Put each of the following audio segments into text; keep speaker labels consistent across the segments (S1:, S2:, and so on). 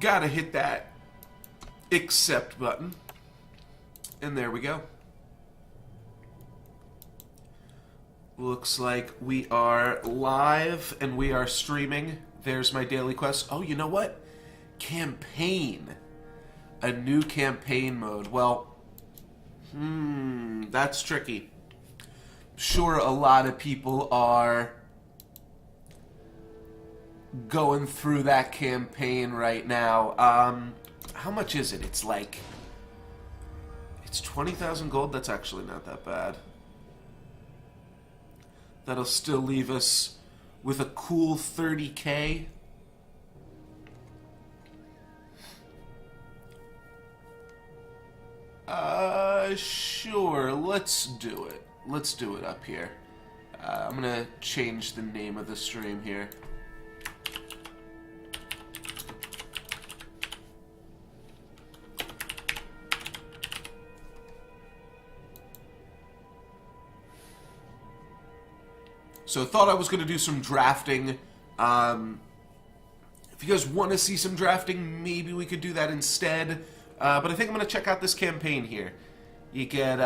S1: Gotta hit that accept button. And there we go. Looks like we are live and we are streaming. There's my daily quest. Oh, you know what? Campaign. A new campaign mode. Well, that's tricky. Sure, a lot of people are going through that campaign right now. How much is it? It's 20,000 gold. That's actually not that bad. That'll still leave us with a cool 30k. Sure, let's do it. Let's do it up here. I'm gonna change the name of the stream here. So thought I was going to do some drafting. If you guys want to see some drafting, maybe we could do that instead. But I think I'm going to check out this campaign here. You get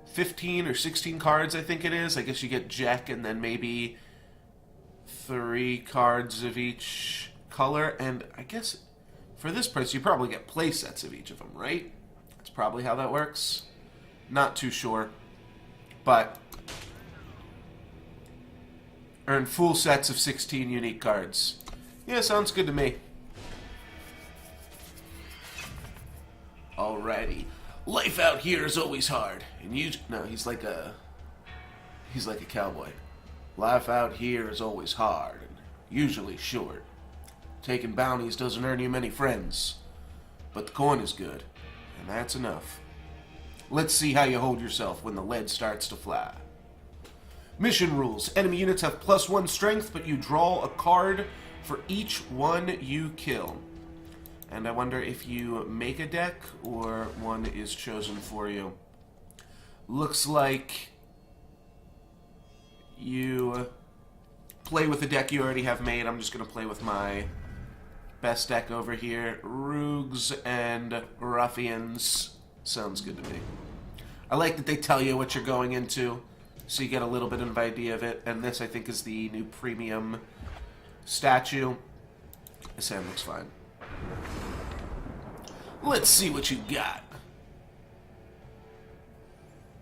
S1: 15 or 16 cards, I think it is. I guess you get Jekk and then maybe 3 cards of each color. And I guess for this price, you probably get play sets of each of them, right? That's probably how that works. Not too sure. But earn full sets of 16 unique cards. Yeah, sounds good to me. Alrighty. Life out here is always hard. And no, he's like a cowboy. Life out here is always hard and usually short. Taking bounties doesn't earn you many friends. But the coin is good, and that's enough. Let's see how you hold yourself when the lead starts to fly. Mission rules. Enemy units have +1 strength, but you draw a card for each one you kill. And I wonder if you make a deck or one is chosen for you. Looks like you play with the deck you already have made. I'm just going to play with my best deck over here. Roogs and Ruffians. Sounds good to me. I like that they tell you what you're going into, so you get a little bit of an idea of it. And this, I think, is the new premium statue. This hand looks fine. Let's see what you got.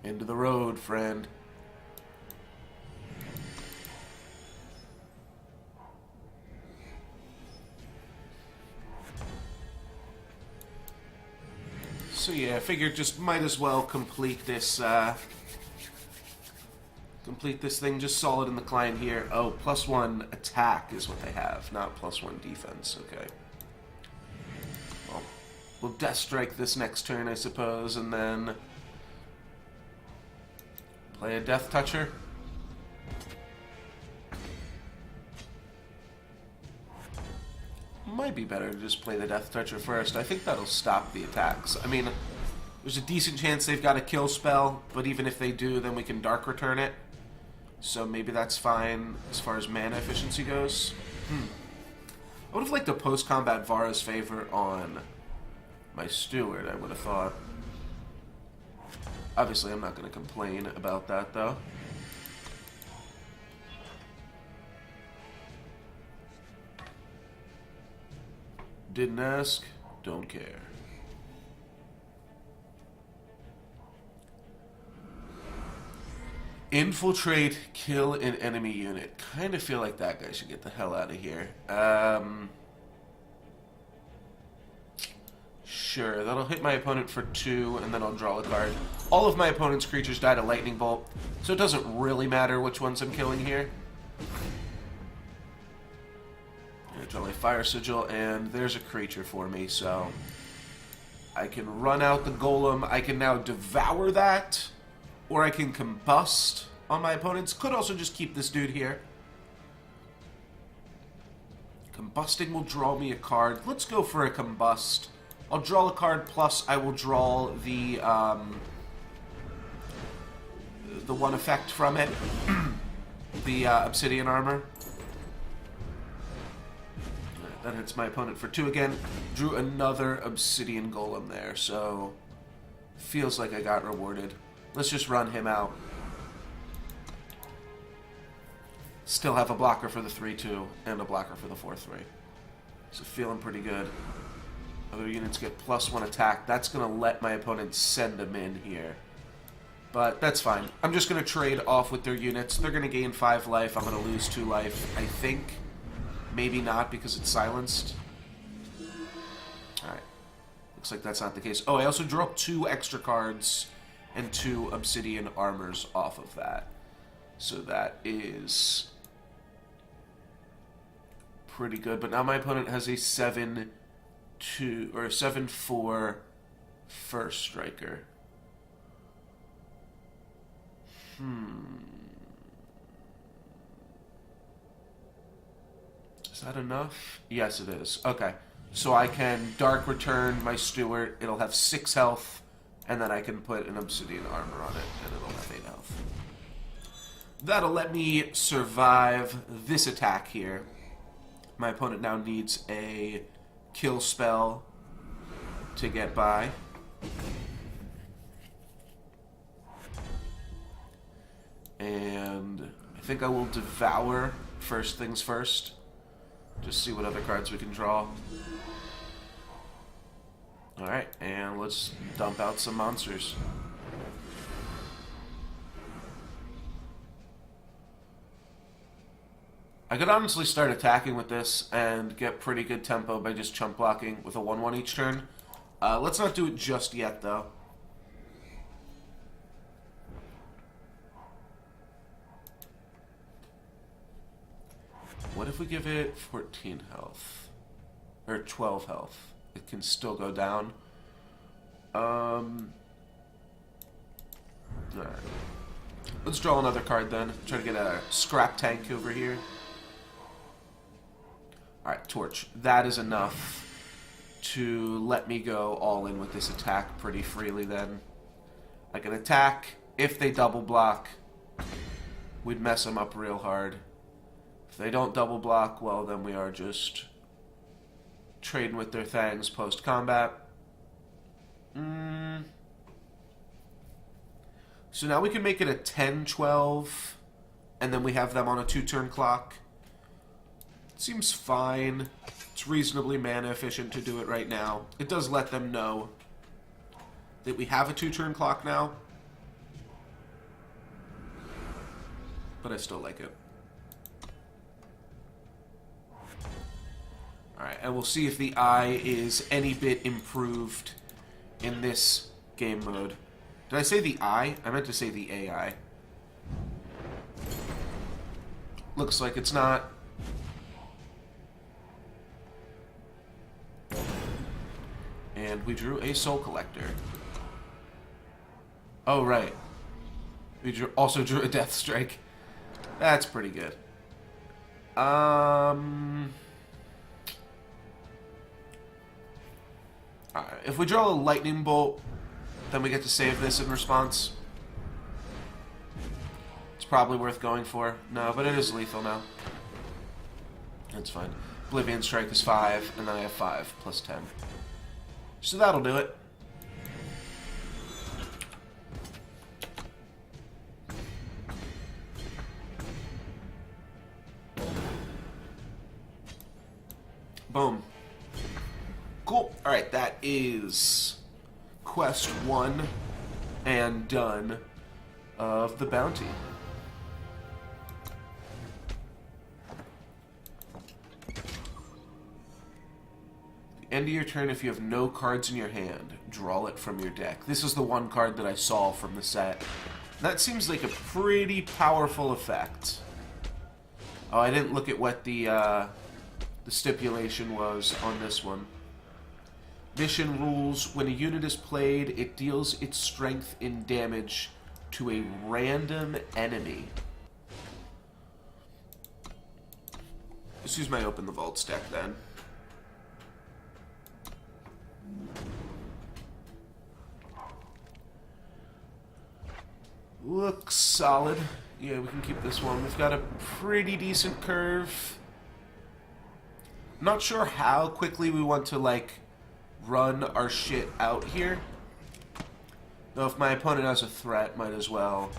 S1: Into the road, friend. So yeah, I figured just might as well complete this thing just solid in the client here. Oh, +1 attack is what they have, not +1 defense. Okay. Well, we'll Death Strike this next turn, I suppose, and then play a Death Toucher. Might be better to just play the Death Toucher first. I think that'll stop the attacks. I mean, there's a decent chance they've got a kill spell, but even if they do, then we can Dark Return it. So maybe that's fine as far as mana efficiency goes. I would have liked to post-combat Vara's Favor on my Steward, I would have thought. Obviously, I'm not going to complain about that, though. Didn't ask, don't care. Infiltrate, kill an enemy unit. Kind of feel like that guy should get the hell out of here. Sure, that'll hit my opponent for 2, and then I'll draw a card. All of my opponent's creatures died a lightning bolt, so it doesn't really matter which ones I'm killing here. I draw my Fire Sigil, and there's a creature for me, so I can run out the golem. I can now devour that, or I can combust on my opponents. Could also just keep this dude here. Combusting will draw me a card. Let's go for a combust. I'll draw a card, plus I will draw the one effect from it. The obsidian armor. That hits my opponent for 2 again. Drew another obsidian golem there, so feels like I got rewarded. Let's just run him out. Still have a blocker for the 3-2 and a blocker for the 4-3. So feeling pretty good. Other units get +1 attack. That's going to let my opponent send them in here. But that's fine. I'm just going to trade off with their units. They're going to gain 5 life. I'm going to lose 2 life, I think. Maybe not because it's silenced. Alright. Looks like that's not the case. Oh, I also drew up 2 extra cards and 2 obsidian armors off of that. So that is pretty good. But now my opponent has a 7-2 or a 7-4 first striker. Is that enough? Yes, it is. Okay. So I can Dark Return my Steward. It'll have 6 health, and then I can put an Obsidian Armor on it, and it'll have 8 health. That'll let me survive this attack here. My opponent now needs a kill spell to get by. And I think I will Devour first things first. Just see what other cards we can draw. Alright, and let's dump out some monsters. I could honestly start attacking with this and get pretty good tempo by just chump blocking with a 1-1 each turn. Let's not do it just yet, though. What if we give it 14 health? Or 12 health? It can still go down. Alright. Let's draw another card then. Try to get a scrap tank over here. Alright, Torch. That is enough to let me go all in with this attack pretty freely then. I can attack. If they double block, we'd mess them up real hard. If they don't double block, well, then we are just trading with their things post-combat. So now we can make it a 10-12, and then we have them on a 2-turn clock. Seems fine. It's reasonably mana efficient to do it right now. It does let them know that we have a 2-turn clock now. But I still like it. Alright, and we'll see if the eye is any bit improved in this game mode. Did I say the eye? I meant to say the AI. Looks like it's not. And we drew a Soul Collector. Oh, right. We also drew a Death Strike. That's pretty good. If we draw a Lightning Bolt, then we get to save this in response. It's probably worth going for. No, but it is lethal now. That's fine. Oblivion Strike is 5, and then I have 5 plus 10. So that'll do it. Boom. Cool. Alright, that is quest 1 and done of the bounty. The end of your turn, if you have no cards in your hand, draw it from your deck. This is the one card that I saw from the set. That seems like a pretty powerful effect. Oh, I didn't look at what the stipulation was on this one. Mission rules: when a unit is played, it deals its strength in damage to a random enemy. Let's use my Open the Vaults deck then. Looks solid. Yeah, we can keep this one. We've got a pretty decent curve. Not sure how quickly we want to, like, run our shit out here. Though if my opponent has a threat, might as well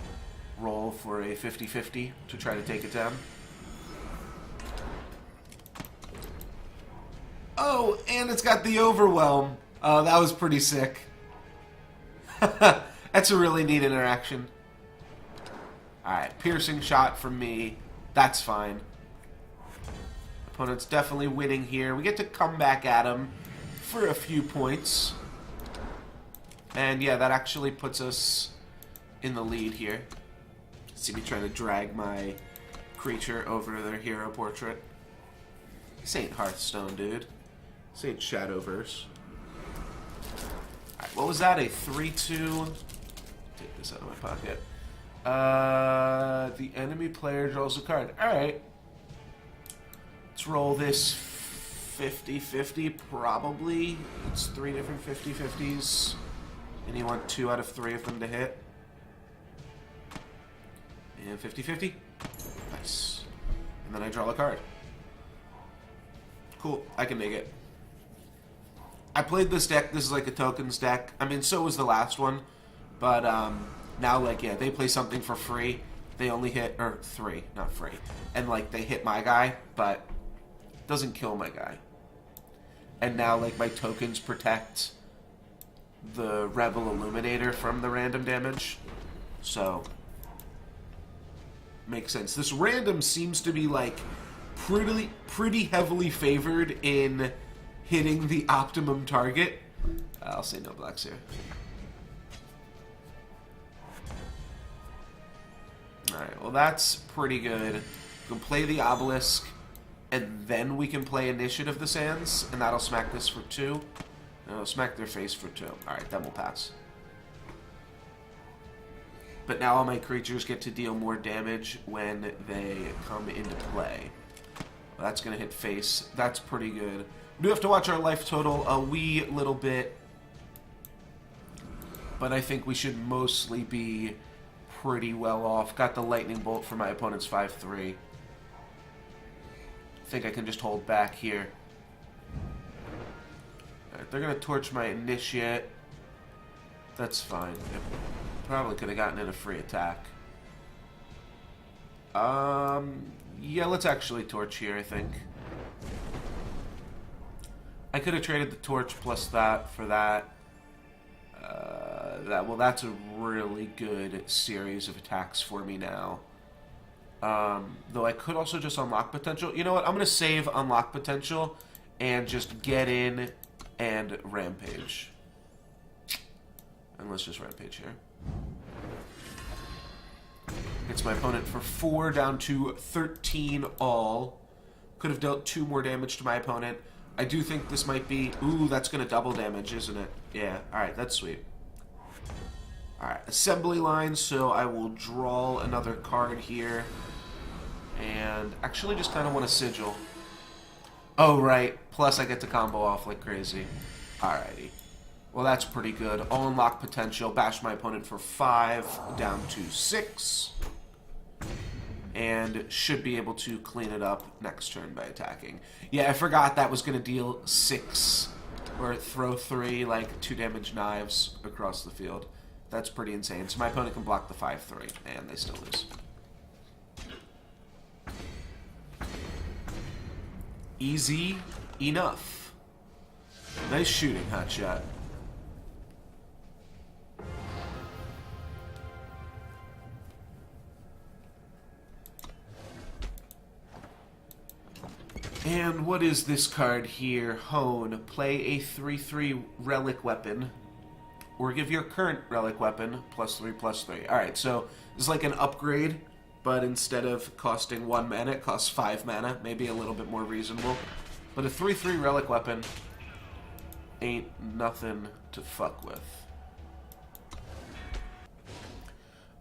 S1: roll for a 50-50 to try to take it down. Oh, and it's got the overwhelm. Oh, that was pretty sick. That's a really neat interaction. Alright, piercing shot from me. That's fine. Opponent's definitely winning here. We get to come back at him for a few points. And yeah, that actually puts us in the lead here. See me trying to drag my creature over their hero portrait. This ain't Hearthstone, dude. This ain't Shadowverse. Alright, what was that? A 3-2? Take this out of my pocket. The enemy player draws a card. Alright. Let's roll this 50-50, probably. It's 3 different 50-50s. And you want 2 out of 3 of them to hit. And 50-50. Nice. And then I draw a card. Cool. I can make it. I played this deck. This is like a tokens deck. I mean, so was the last one. But now, like, yeah, they play something for free. They only hit, or 3, not free. And, like, they hit my guy, but doesn't kill my guy. And now, like, my tokens protect the Rebel Illuminator from the random damage. So, makes sense. This random seems to be, like, pretty heavily favored in hitting the optimum target. I'll say no blacks here. Alright, well that's pretty good. We can play the Obelisk, and then we can play Initiative the Sands, and that'll smack this for 2. And it'll smack their face for 2. Alright, then we'll pass. But now all my creatures get to deal more damage when they come into play. Well, that's going to hit face. That's pretty good. We do have to watch our life total a wee little bit, but I think we should mostly be pretty well off. Got the lightning bolt for my opponent's 5-3. I think I can just hold back here. Alright, they're going to torch my initiate. That's fine. Probably could have gotten in a free attack. Yeah, let's actually torch here, I think. I could have traded the torch plus that for that. Well, that's a really good series of attacks for me now. Though I could also just unlock potential. You know what? I'm going to save unlock potential and just get in and rampage. And let's just rampage here. Hits my opponent for 4, down to 13 all. Could have dealt 2 more damage to my opponent. I do think this might be... Ooh, that's going to double damage, isn't it? Yeah, alright, that's sweet. Alright, assembly line, so I will draw another card here. And actually just kind of want a sigil. Oh, right. Plus I get to combo off like crazy. Alrighty. Well, that's pretty good. I'll unlock potential, bash my opponent for 5, down to 6. And should be able to clean it up next turn by attacking. Yeah, I forgot that was going to deal 6, or throw 3, like, 2 damage knives across the field. That's pretty insane. So my opponent can block the 5-3, and they still lose. Easy enough. Nice shooting, hotshot. And what is this card here? Hone. Play a 3-3 relic weapon. Or give your current relic weapon +3/+3. Alright, so this is like an upgrade, but instead of costing 1 mana, it costs 5 mana. Maybe a little bit more reasonable. But a 3-3 relic weapon ain't nothing to fuck with.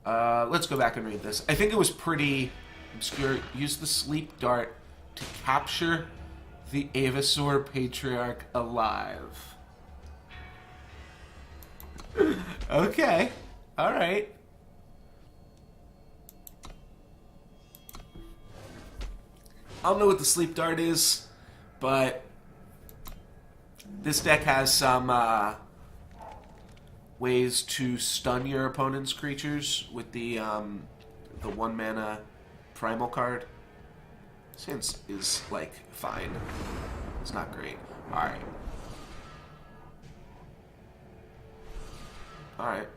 S1: Let's go back and read this. I think it was pretty obscure. Use the sleep dart to capture the Avasaur Patriarch alive. Okay. Alright. I don't know what the sleep dart is, But this deck has some ways to stun your opponent's creatures with the 1 mana primal card. Since is like fine. It's not great. Alright. Alright.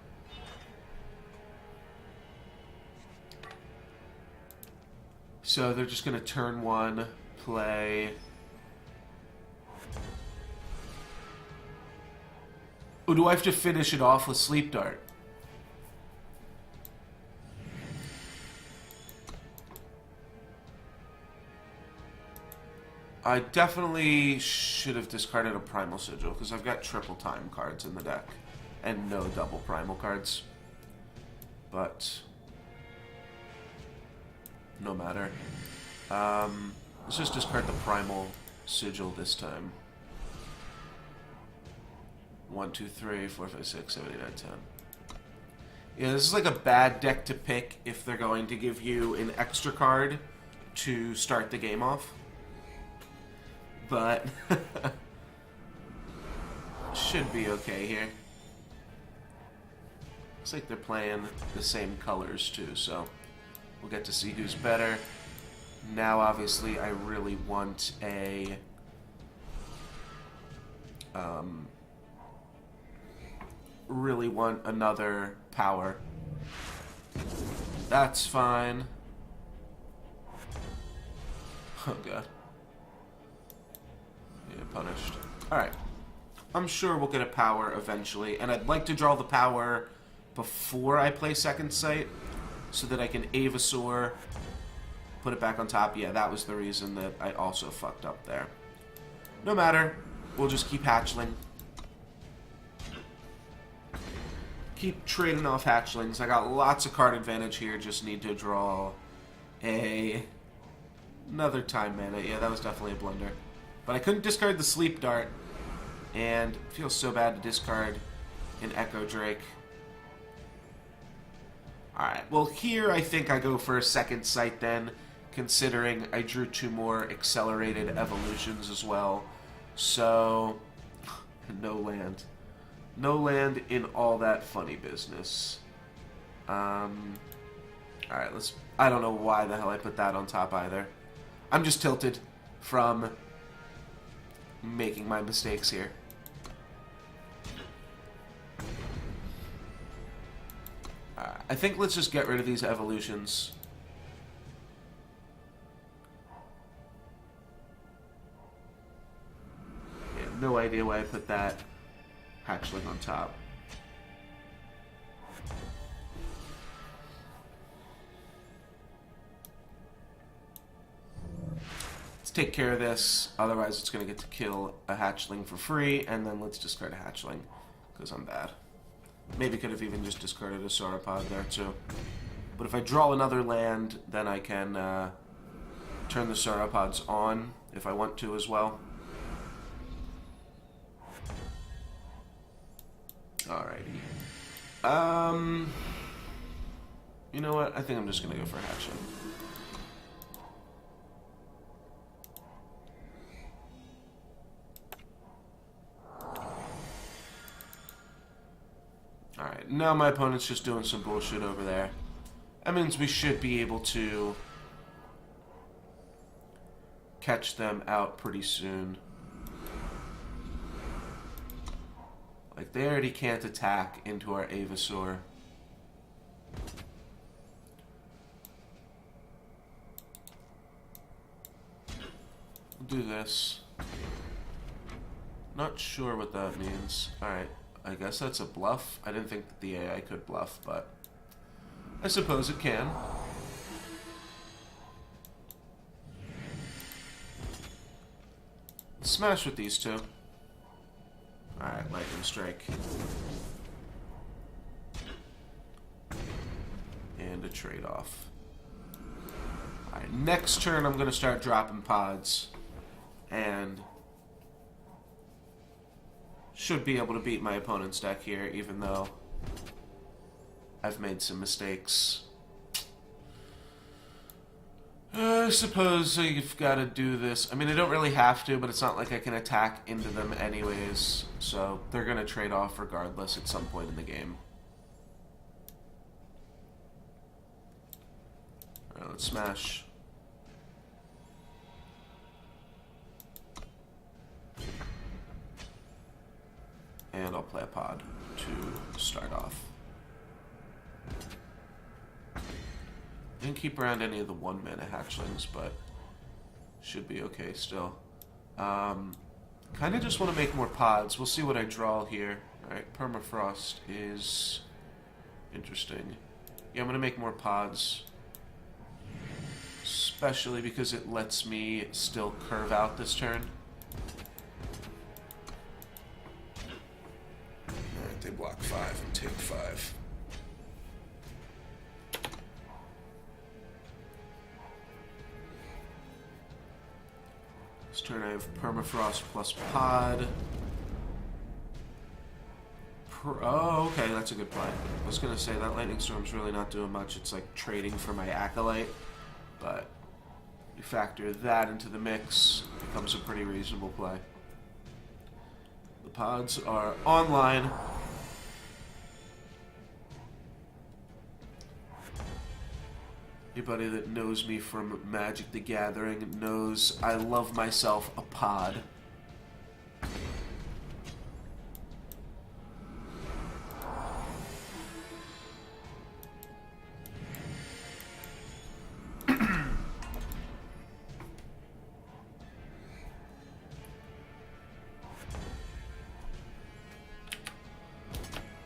S1: So they're just gonna turn 1, play. Oh, do I have to finish it off with Sleep Dart? I definitely should have discarded a Primal Sigil, because I've got triple time cards in the deck, and no double Primal cards. But no matter. Let's just discard the Primal Sigil this time. 1, 2, 3, 4, 5, 6, 7, 8, 9, 10. Yeah, this is like a bad deck to pick if they're going to give you an extra card to start the game off. But should be okay here. Looks like they're playing the same colors too, so we'll get to see who's better. Now, obviously, I really want a another power. That's fine. Oh god. Yeah, punished. Alright. I'm sure we'll get a power eventually, and I'd like to draw the power before I play Second Sight, so that I can Avasaur, put it back on top. Yeah, that was the reason that I also fucked up there. No matter. We'll just keep hatchling. Keep trading off hatchlings. I got lots of card advantage here. Just need to draw another time mana. Yeah, that was definitely a blunder. But I couldn't discard the Sleep Dart, and it feels so bad to discard an Echo Drake. Alright, well here I think I go for a Second Sight then, considering I drew 2 more accelerated evolutions as well. So, no land. No land in all that funny business. Alright, I don't know why the hell I put that on top either. I'm just tilted from making my mistakes here. I think let's just get rid of these evolutions. Yeah, no idea why I put that hatchling on top. Let's take care of this, otherwise it's going to get to kill a hatchling for free, and then let's discard a hatchling, because I'm bad. Maybe could have even just discarded a sauropod there too. But if I draw another land, then I can turn the sauropods on if I want to as well. Alrighty. You know what? I think I'm just gonna go for hatchling. Alright, now my opponent's just doing some bullshit over there. That means we should be able to catch them out pretty soon. Like, they already can't attack into our Avasaur. We'll do this. Not sure what that means. Alright. I guess that's a bluff. I didn't think that the AI could bluff, but I suppose it can. Smash with these two. Alright, Lightning Strike. And a trade-off. Alright, next turn I'm going to start dropping pods. And should be able to beat my opponent's deck here, even though I've made some mistakes. I suppose you've got to do this. I mean, I don't really have to, but it's not like I can attack into them anyways. So they're going to trade off regardless at some point in the game. Alright, let's smash. And I'll play a pod to start off. Didn't keep around any of the 1-mana hatchlings, but should be okay still. Kind of just want to make more pods. We'll see what I draw here. Alright, Permafrost is interesting. Yeah, I'm going to make more pods. Especially because it lets me still curve out this turn. Alright, they block 5 and take 5. This turn I have Permafrost plus Pod. Oh, okay, that's a good play. I was going to say that Lightning Storm's really not doing much. It's like trading for my Acolyte. But you factor that into the mix, it becomes a pretty reasonable play. The pods are online. Anybody that knows me from Magic the Gathering knows I love myself a pod.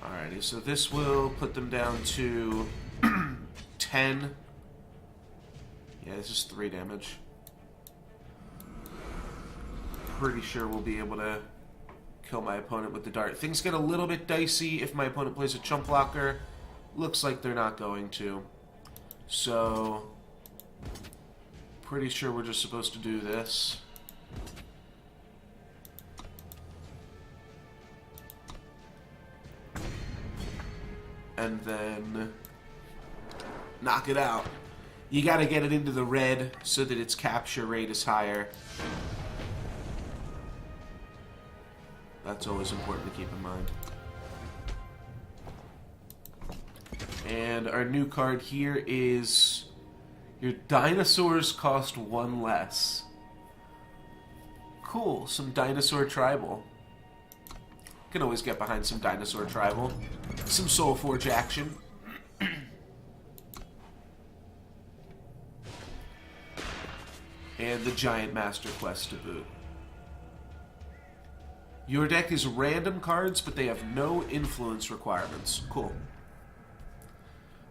S1: Alrighty, so this will put them down to 10. Yeah, this is 3 damage. Pretty sure we'll be able to kill my opponent with the dart. Things get a little bit dicey if my opponent plays a chump blocker. Looks like they're not going to. So, pretty sure we're just supposed to do this. And then knock it out. You gotta get it into the red so that its capture rate is higher. That's always important to keep in mind. And our new card here is your dinosaurs cost 1 less. Cool, some dinosaur tribal. Can always get behind some dinosaur tribal. Some Soulforge action. And the Giant Master Quest to boot. Your deck is random cards, but they have no influence requirements. Cool.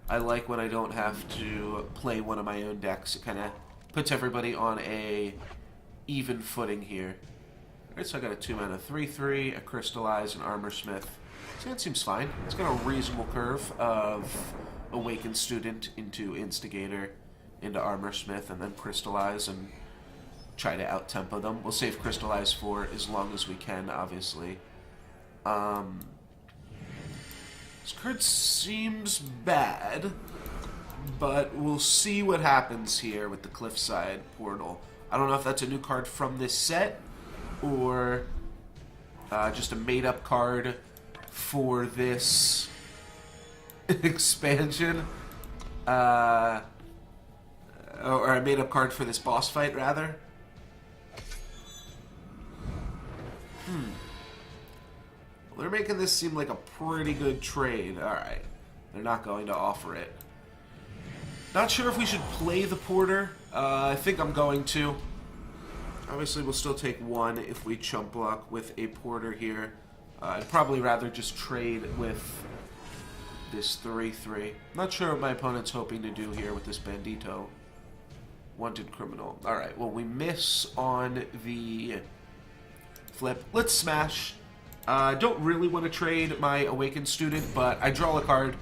S1: I like when I don't have to play one of my own decks. It kind of puts everybody on a even footing here. Alright, so I got a 2-mana 3/3, a Crystallize, an Armor Smith. So that seems fine. It's got a reasonable curve of Awakened Student into Instigator, into Armor Smith, and then Crystallize and try to out-tempo them. We'll save Crystallize for as long as we can, obviously. This card seems bad, but we'll see what happens here with the Cliffside Portal. I don't know if that's a new card from this set, or just a made-up card for this expansion. Or a made-up card for this boss fight, rather. Well, they're making this seem like a pretty good trade. Alright. They're not going to offer it. Not sure if we should play the Porter. I think I'm going to. Obviously, we'll still take 1 if we chump block with a Porter here. I'd probably rather just trade with this 3/3. Not sure what my opponent's hoping to do here with this Bandito. Wanted criminal. Alright, well, we miss on the flip. Let's smash. I don't really want to trade my Awakened Student, but I draw a card.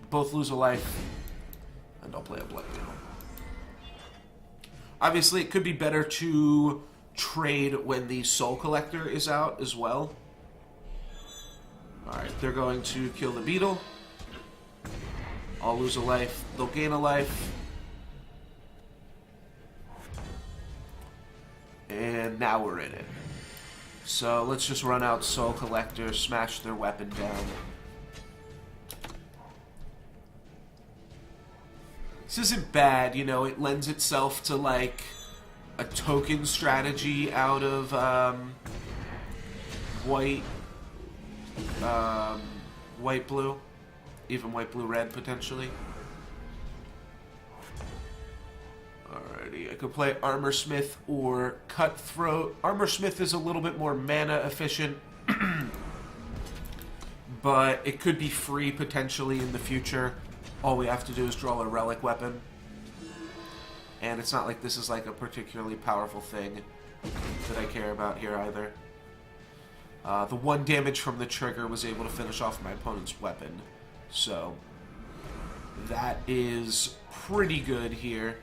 S1: Both lose a life. And I'll play a Blood Beetle. Obviously, it could be better to trade when the Soul Collector is out as well. Alright, they're going to kill the Beetle. I'll lose a life. They'll gain a life. And now we're in it. So let's just run out Soul Collector, smash their weapon down. This isn't bad, you know, it lends itself to like a token strategy out of white, white-blue, even white-blue-red potentially. Alrighty, I could play Armor Smith or Cutthroat. Armor Smith is a little bit more mana efficient, but it could be free potentially in the future. All we have to do is draw a relic weapon. And it's not like this is like a particularly powerful thing that I care about here either. The 1 damage from the trigger was able to finish off my opponent's weapon. So that is pretty good here.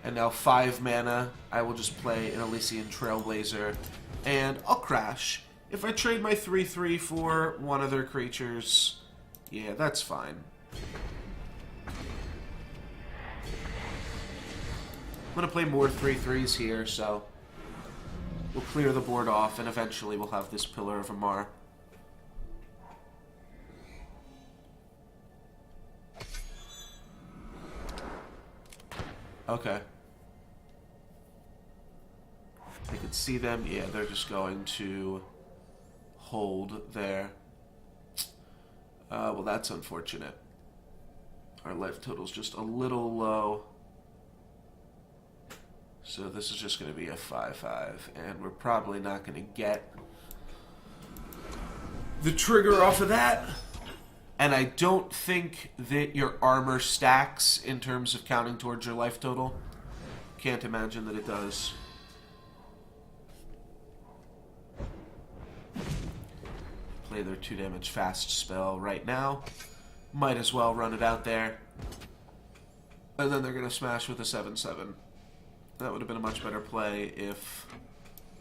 S1: And now 5 mana, I will just play an Elysian Trailblazer, and I'll crash. If I trade my 3/3 for one of their creatures, yeah, that's fine. I'm going to play more 3/3s here, so we'll clear the board off, and eventually we'll have this Pillar of Amar. Okay. I can see them. Yeah, they're just going to hold there. Well, that's unfortunate. Our life total's just a little low. So this is just going to be a 5/5, and we're probably not going to get the trigger off of that. And I don't think that your armor stacks in terms of counting towards your life total. Can't imagine that it does. Play their 2 damage fast spell right now. Might as well run it out there. And then they're going to smash with a 7/7. That would have been a much better play if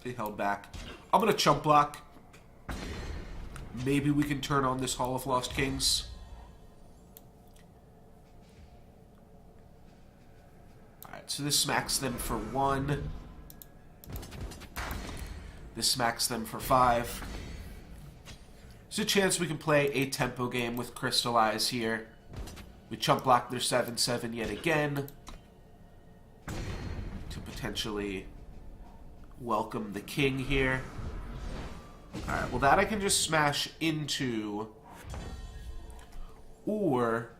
S1: they held back. I'm going to chump block. Maybe we can turn on this Hall of Lost Kings. Alright, so this smacks them for 1. This smacks them for 5. There's a chance we can play a tempo game with Crystallize here. We chump block their 7/7 yet again. To potentially welcome the king here. Alright, well that I can just smash into. Or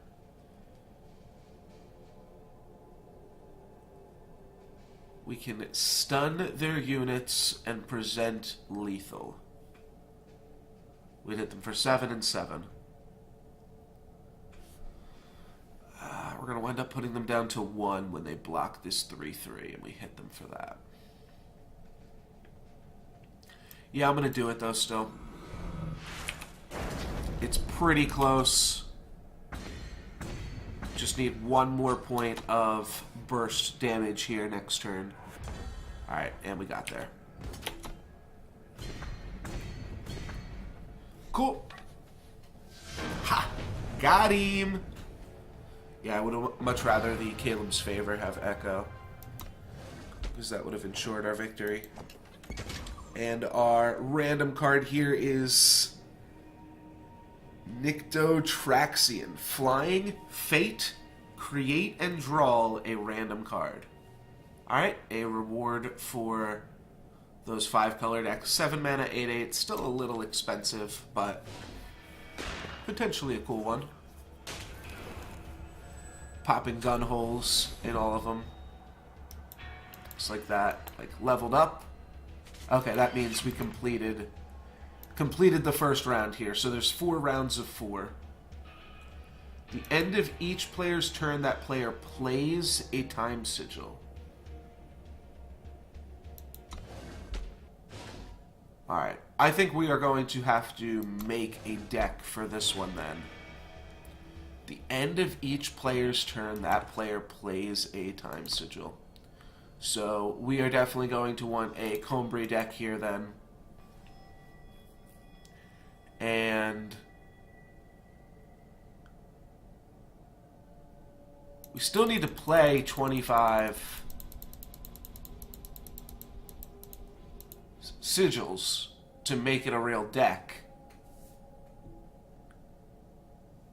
S1: we can stun their units and present lethal. We'd hit them for 7 and 7. We're going to wind up putting them down to 1 when they block this 3/3, and we hit them for that. Yeah, I'm going to do it, though, still. It's pretty close. Just need 1 more point of burst damage here next turn. Alright, and we got there. Cool. Ha! Got him! Yeah, I would have much rather the Caleb's Favor have Echo, because that would have ensured our victory. And our random card here is Nyctotraxion. Flying, Fate, create and draw a random card. Alright, a reward for those 5-color decks. 7 mana, 8/8. Still a little expensive, but potentially a cool one. Popping gun holes in all of them. Just like that. Like, leveled up. Okay, that means we completed the first round here. So there's 4 rounds of 4. The end of each player's turn, that player plays a time sigil. Alright, I think we are going to have to make a deck for this one then. The end of each player's turn, that player plays a time sigil. So we are definitely going to want a Combray deck here then. And We still need to play 25 sigils to make it a real deck.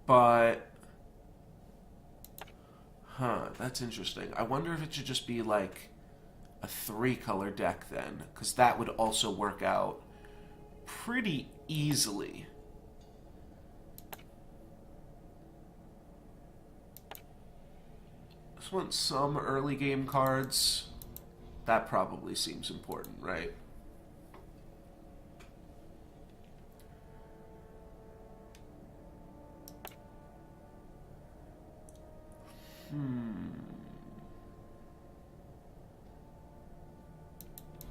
S1: But... Huh, that's interesting. I wonder if it should just be like a 3-color deck then, because that would also work out pretty easily. Just want some early game cards. That probably seems important, right?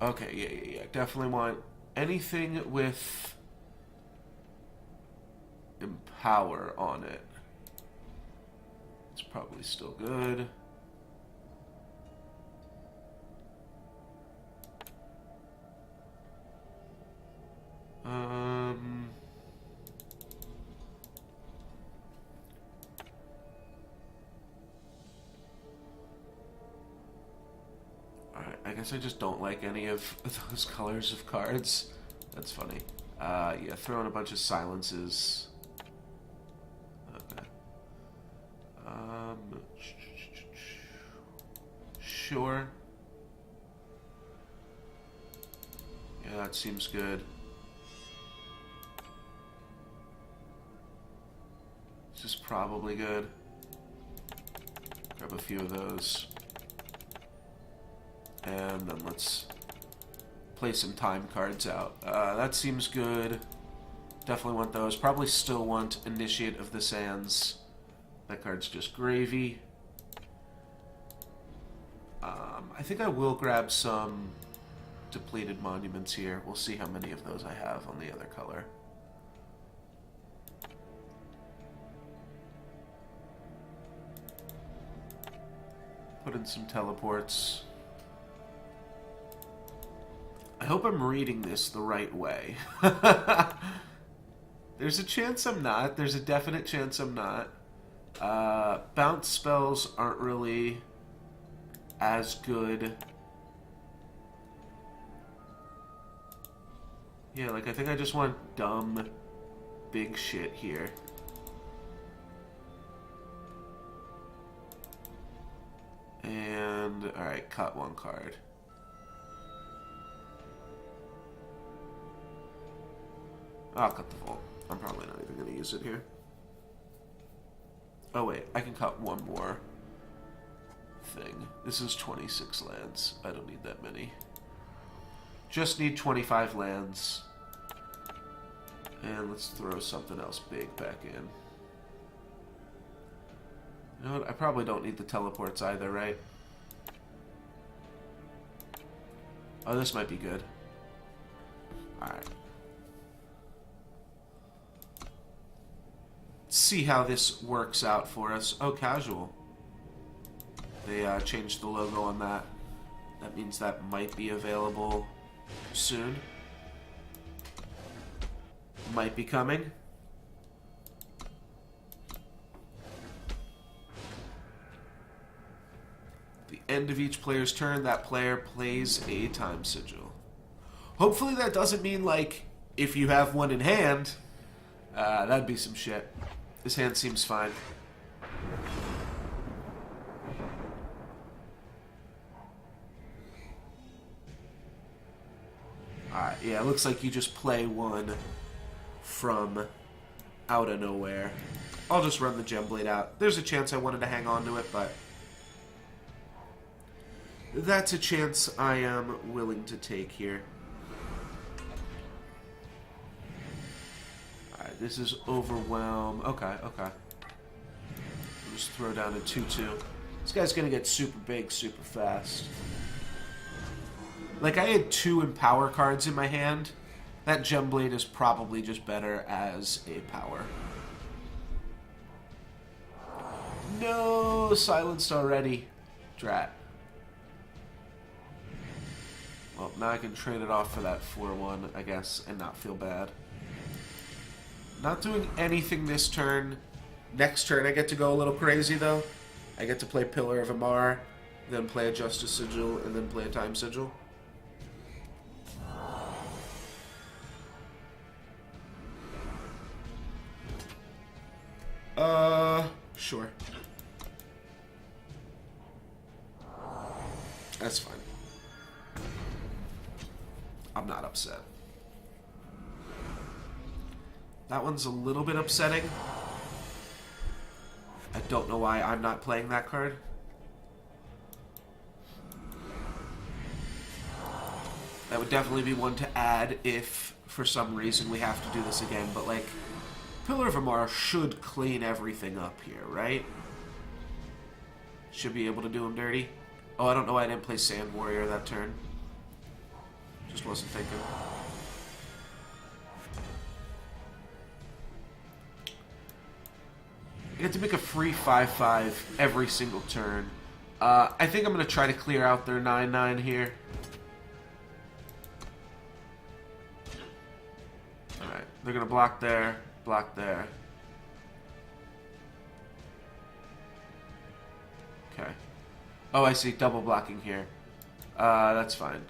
S1: Okay, yeah. Definitely want anything with Empower on it. It's probably still good. Alright, I guess I just don't like any of those colors of cards. That's funny. Yeah, throw in a bunch of silences. Okay. Sure. Yeah, that seems good. This is probably good. Grab a few of those. And then let's play some time cards out. That seems good. Definitely want those. Probably still want Initiate of the Sands. That card's just gravy. I think I will grab some depleted monuments here. We'll see how many of those I have on the other color. Put in some teleports. I hope I'm reading this the right way. There's a chance I'm not. There's a definite chance I'm not. Bounce spells aren't really as good. Yeah, like I think I just want dumb, big shit here. And, alright, cut one card. I'll cut the vault. I'm probably not even going to use it here. Oh wait, I can cut one more thing. This is 26 lands. I don't need that many. Just need 25 lands. And let's throw something else big back in. You know what? I probably don't need the teleports either, right? Oh, this might be good. Alright. See how this works out for us. Oh, casual. They changed the logo on that. That means that might be available soon. Might be coming. At the end of each player's turn, that player plays a time sigil. Hopefully that doesn't mean, like, if you have one in hand, that'd be some shit. This hand seems fine. Alright, yeah, it looks like you just play one from out of nowhere. I'll just run the Gemblade out. There's a chance I wanted to hang on to it, but that's a chance I am willing to take here. Alright, this is Overwhelm. Okay. I'll just throw down a 2-2. This guy's gonna get super big super fast. Like, I had 2 Empower cards in my hand. That Gemblade is probably just better as a power. No, silenced already. Drat. Well, now I can trade it off for that 4-1, I guess, and not feel bad. Not doing anything this turn. Next turn I get to go a little crazy, though. I get to play Pillar of Amar, then play a Justice Sigil, and then play a Time Sigil. Sure. That's fine. I'm not upset. That one's a little bit upsetting. I don't know why I'm not playing that card. That would definitely be one to add if, for some reason, we have to do this again. But, like, Pillar of Amar should clean everything up here, right? Should be able to do him dirty. Oh, I don't know why I didn't play Sand Warrior that turn. Just wasn't thinking. I get to make a free 5/5 every single turn. I think I'm going to try to clear out their 9/9 here. Alright, they're going to block there, block there. Okay. Oh, I see, double blocking here. That's fine.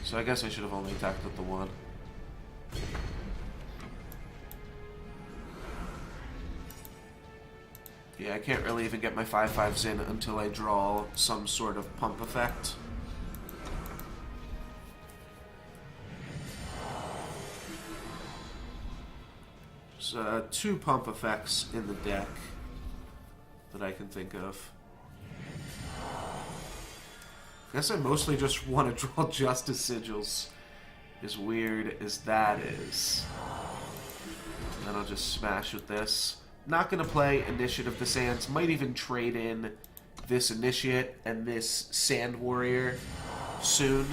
S1: So I guess I should have only attacked with the 1. Yeah, I can't really even get my 5/5s in until I draw some sort of pump effect. There's 2 pump effects in the deck that I can think of. I guess I mostly just want to draw Justice Sigils, as weird as that is. And then I'll just smash with this. Not going to play Initiate of the Sands. Might even trade in this Initiate and this Sand Warrior soon.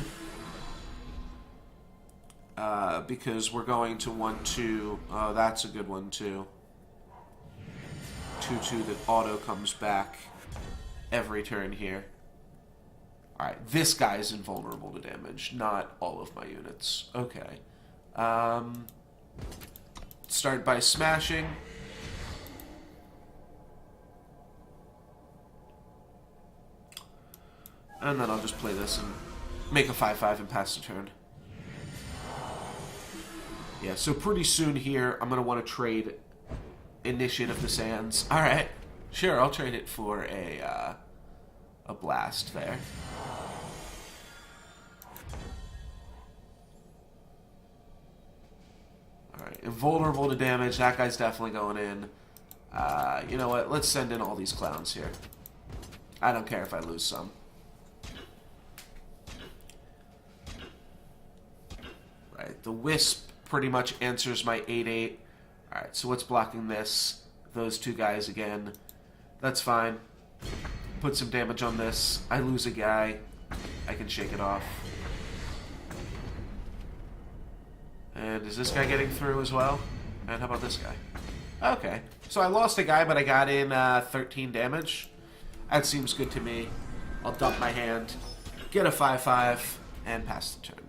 S1: Because we're going to want to... Oh, that's a good one, too. 2/2 that auto comes back every turn here. Alright, this guy's invulnerable to damage, not all of my units. Okay. Start by smashing. And then I'll just play this and make a 5/5 and pass the turn. Yeah, so pretty soon here, I'm going to want to trade Initiate of the Sands. Alright, sure, I'll trade it for a blast there. Alright, invulnerable to damage, that guy's definitely going in. You know what, let's send in all these clowns here. I don't care if I lose some. Right, the Wisp pretty much answers my 8/8. Alright, so what's blocking this? Those 2 guys again. That's fine. Put some damage on this. I lose a guy. I can shake it off. And is this guy getting through as well? And how about this guy? Okay. So I lost a guy, but I got in 13 damage. That seems good to me. I'll dump my hand, get a 5/5, and pass the turn.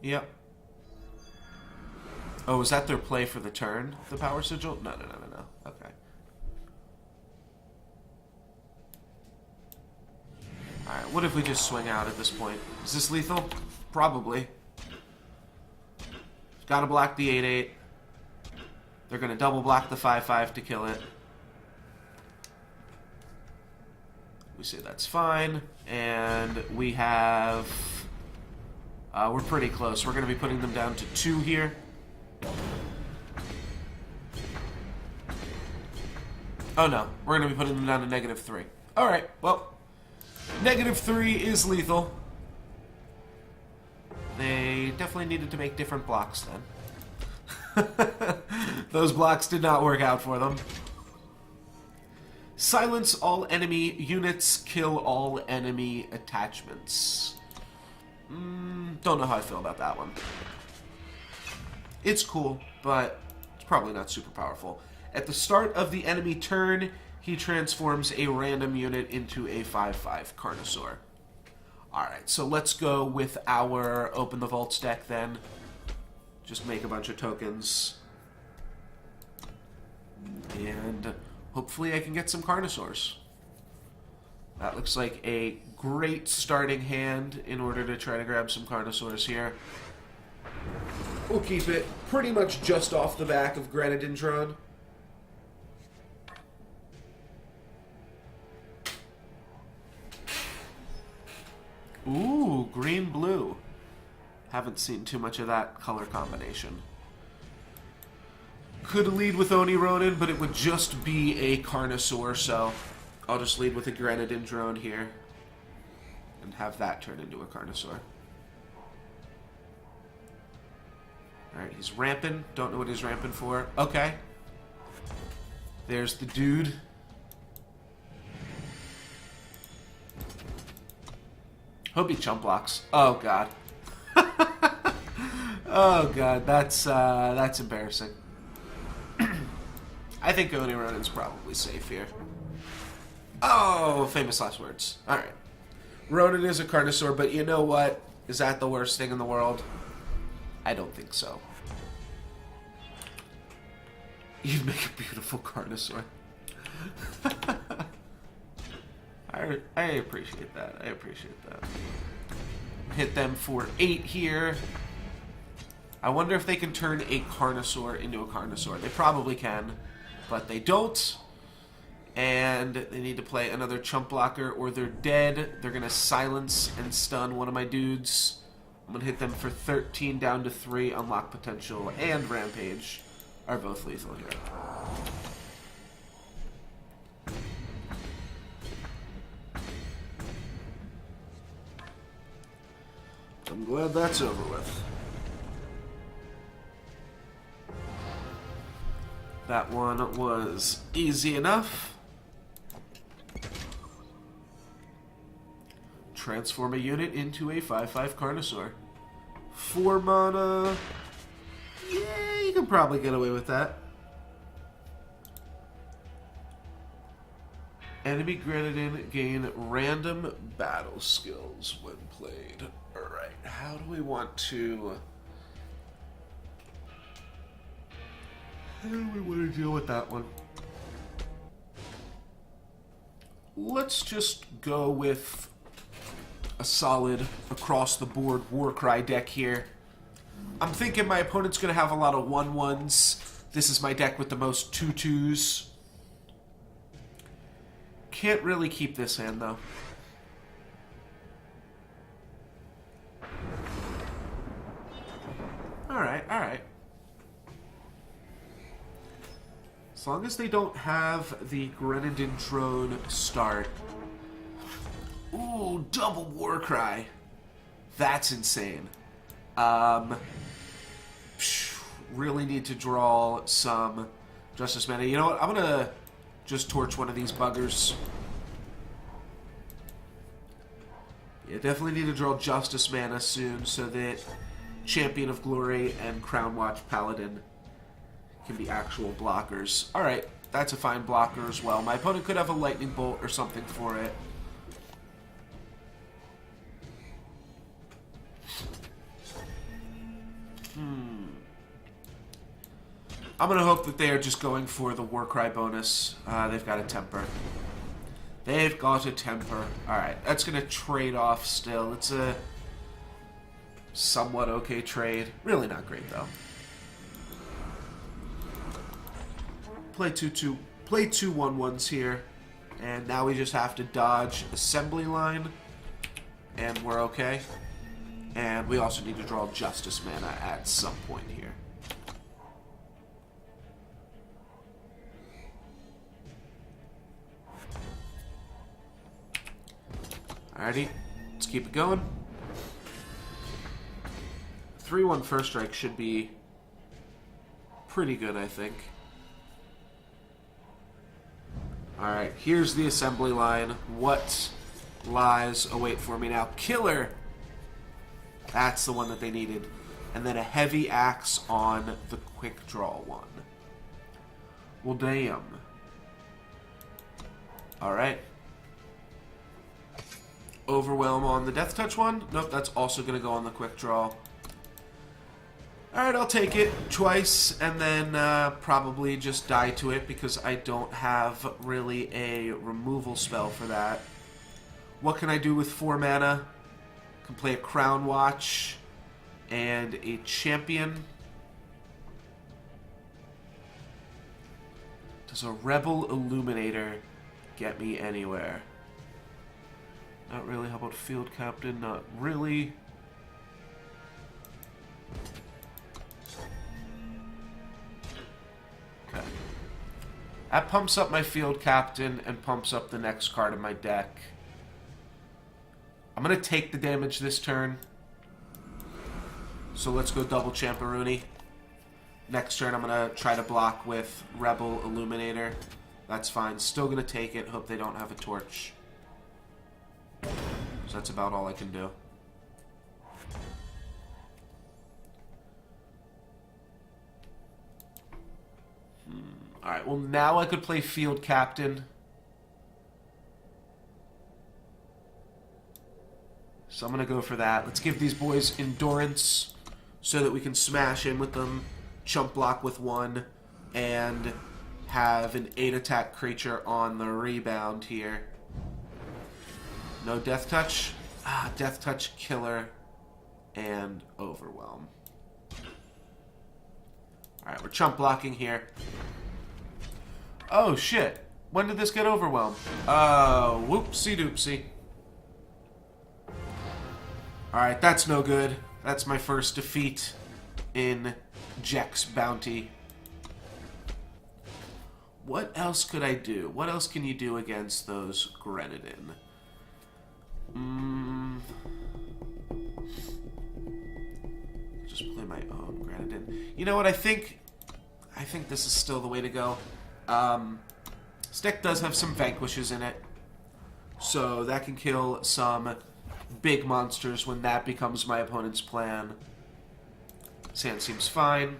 S1: Yep. Oh, is that their play for the turn? The Power Sigil? No. Okay. Alright, what if we just swing out at this point? Is this lethal? Probably. Gotta block the 8/8. They're gonna double block the 5/5 to kill it. We say that's fine. And we have... we're pretty close. We're going to be putting them down to 2 here. Oh no, we're going to be putting them down to -3. Alright, well, -3 is lethal. They definitely needed to make different blocks then. Those blocks did not work out for them. Silence all enemy units, kill all enemy attachments. Don't know how I feel about that one. It's cool, but it's probably not super powerful. At the start of the enemy turn, he transforms a random unit into a 5/5 Carnosaur. Alright, so let's go with our Open the Vaults deck then. Just make a bunch of tokens. And hopefully I can get some Carnosaurs. That looks like a great starting hand in order to try to grab some Carnosaurs here. We'll keep it pretty much just off the back of Grenadindron. Ooh, green-blue. Haven't seen too much of that color combination. Could lead with Oni Ronin, but it would just be a Carnosaur, so I'll just lead with a Grenadindron here and have that turn into a Carnosaur. Alright, he's ramping. Don't know what he's ramping for. Okay. There's the dude. Hope he chump blocks. Oh, God. Oh, God. That's embarrassing. I think Oni Ronin's probably safe here. Oh, famous last words. Alright. Ronin is a Carnosaur, but you know what? Is that the worst thing in the world? I don't think so. You'd make a beautiful Carnosaur. I appreciate that. I appreciate that. Hit them for 8 here. I wonder if they can turn a Carnosaur into a Carnosaur. They probably can, but they don't. And they need to play another chump blocker or they're dead. They're going to silence and stun one of my dudes. I'm going to hit them for 13 down to 3. Unlock potential and rampage are both lethal here. I'm glad that's over with. That one was easy enough. Transform a unit into a 5/5 Carnosaur. 4 mana. Yeah, you can probably get away with that. Enemy Grenadin gain random battle skills when played. Alright, how do we want to... How do we want to deal with that one? Let's just go with a solid across-the-board Warcry deck here. I'm thinking my opponent's going to have a lot of 1/1s. This is my deck with the most 2/2s. Can't really keep this hand, though. Alright, alright. As long as they don't have the Grenadindron start. Ooh, double Warcry. That's insane. Really need to draw some Justice Mana. You know what? I'm gonna just torch one of these buggers. Yeah, definitely need to draw Justice Mana soon so that Champion of Glory and Crown Watch Paladin can be actual blockers. Alright, that's a fine blocker as well. My opponent could have a Lightning Bolt or something for it. I'm going to hope that they are just going for the Warcry bonus. They've got a Temper. They've got a Temper. Alright, that's going to trade off still. It's a somewhat okay trade. Really not great, though. Play two 1/1s here. And now we just have to dodge Assembly Line. And we're okay. And we also need to draw Justice Mana at some point here. Alrighty, let's keep it going. 3/1 First Strike should be pretty good, I think. Alright, here's the assembly line. What lies await for me now? Killer! That's the one that they needed. And then a heavy axe on the quick draw one. Well, damn. Alright. Overwhelm on the Death Touch one. Nope, that's also going to go on the Quick Draw. Alright, I'll take it twice, and then probably just die to it, because I don't have really a removal spell for that. What can I do with 4 mana? I can play a Crown Watch and a Champion. Does a Rebel Illuminator get me anywhere? Not really. How about Field Captain? Not really. Okay. That pumps up my Field Captain and pumps up the next card in my deck. I'm going to take the damage this turn. So let's go double Champeroonie. Next turn I'm going to try to block with Rebel Illuminator. That's fine. Still going to take it. Hope they don't have a torch. So that's about all I can do. Alright, well now I could play Field Captain. So I'm going to go for that. Let's give these boys Endurance so that we can smash in with them, chump block with 1, and have an 8 attack creature on the rebound here. No Death Touch? Ah, Death Touch, Killer, and Overwhelm. Alright, we're chump blocking here. Oh, shit. When did this get Overwhelmed? Whoopsie doopsie. Alright, that's no good. That's my first defeat in Jekk's Bounty. What else could I do? What else can you do against those Grenadin? Just play my own Grenadin. You know what? I think this is still the way to go. This deck does have some Vanquishes in it, so that can kill some big monsters when that becomes my opponent's plan. Sand seems fine.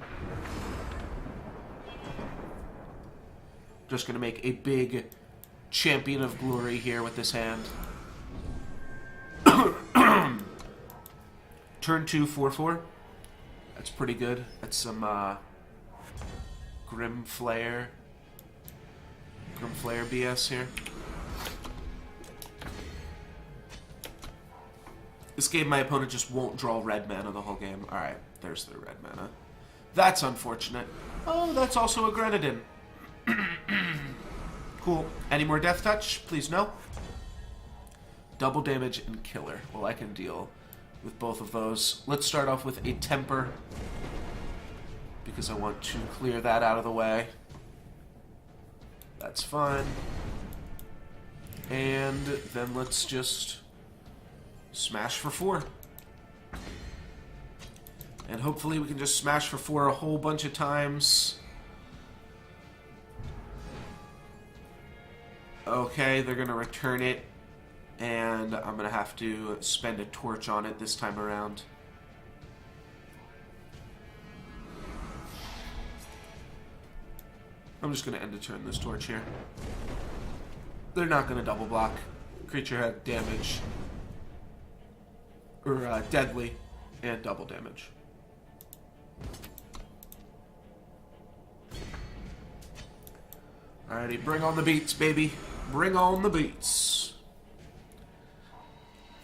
S1: Just gonna make a big Champion of Glory here with this hand. Turn 2, 4/4. That's pretty good. That's some Grim Flare BS here. This game, my opponent just won't draw red mana the whole game. Alright, there's their red mana. That's unfortunate. Oh, that's also a Grenadin. Cool. Any more Death Touch? Please no. Double damage and Killer. Well, I can deal with both of those. Let's start off with a Temper, because I want to clear that out of the way. That's fine. And then let's just smash for 4. And hopefully we can just smash for 4 a whole bunch of times. Okay, they're going to return it. And I'm going to have to spend a torch on it this time around. I'm just going to end a turn this torch here. They're not going to double block. Creature had damage. Or deadly and double damage. Alrighty, bring on the beats, baby. Bring on the beats.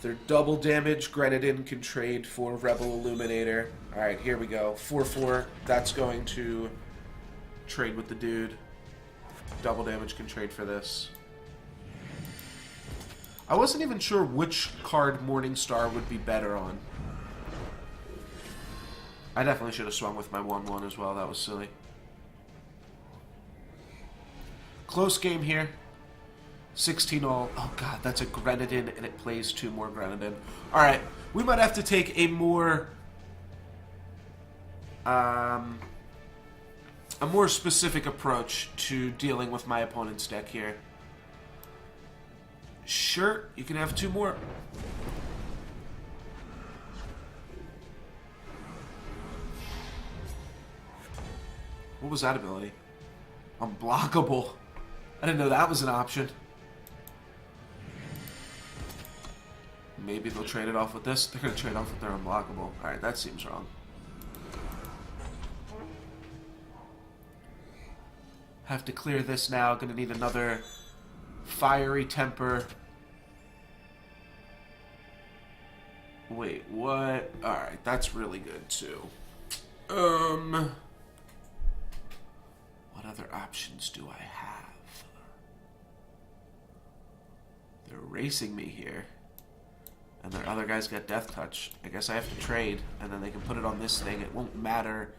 S1: Their double damage Grenadin can trade for Rebel Illuminator. Alright, here we go. 4/4. That's going to trade with the dude. Double damage can trade for this. I wasn't even sure which card Morningstar would be better on. I definitely should have swung with my 1/1 as well. That was silly. Close game here. 16 all. Oh god, that's a Grenadin, and it plays 2 more Grenadin. Alright, we might have to take a more specific approach to dealing with my opponent's deck here. Sure, you can have 2 more. What was that ability? Unblockable. I didn't know that was an option. Maybe they'll trade it off with this. They're going to trade off with their unblockable. Alright, that seems wrong. Have to clear this now. Gonna need another fiery temper. Wait, what? Alright, that's really good too. What other options do I have? They're racing me here. And their other guys got death touch. I guess I have to trade, and then they can put it on this thing. It won't matter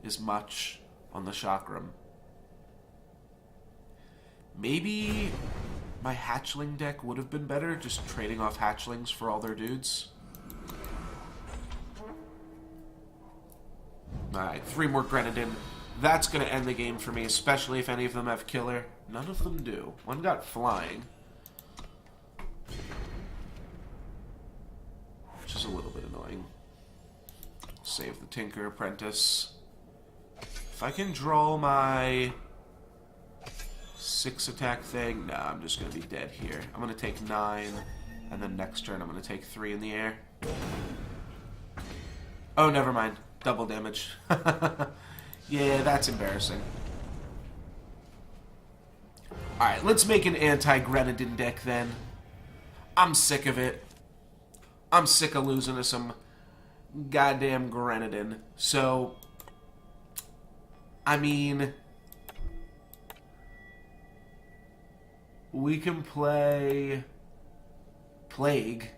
S1: as much on the chakram. Maybe my hatchling deck would have been better, just trading off hatchlings for all their dudes. Alright, 3 more Grenadin. That's going to end the game for me, especially if any of them have killer. None of them do. One got flying. Which is a little bit annoying. Save the Tinker Apprentice. If I can draw my 6 attack thing, nah, I'm just going to be dead here. I'm going to take 9, and then next turn I'm going to take 3 in the air. Oh, never mind. Double damage. Yeah, that's embarrassing. Alright, let's make an anti-Grenadin deck then. I'm sick of it. I'm sick of losing to some goddamn Grenadin. So, I mean, we can play Plague.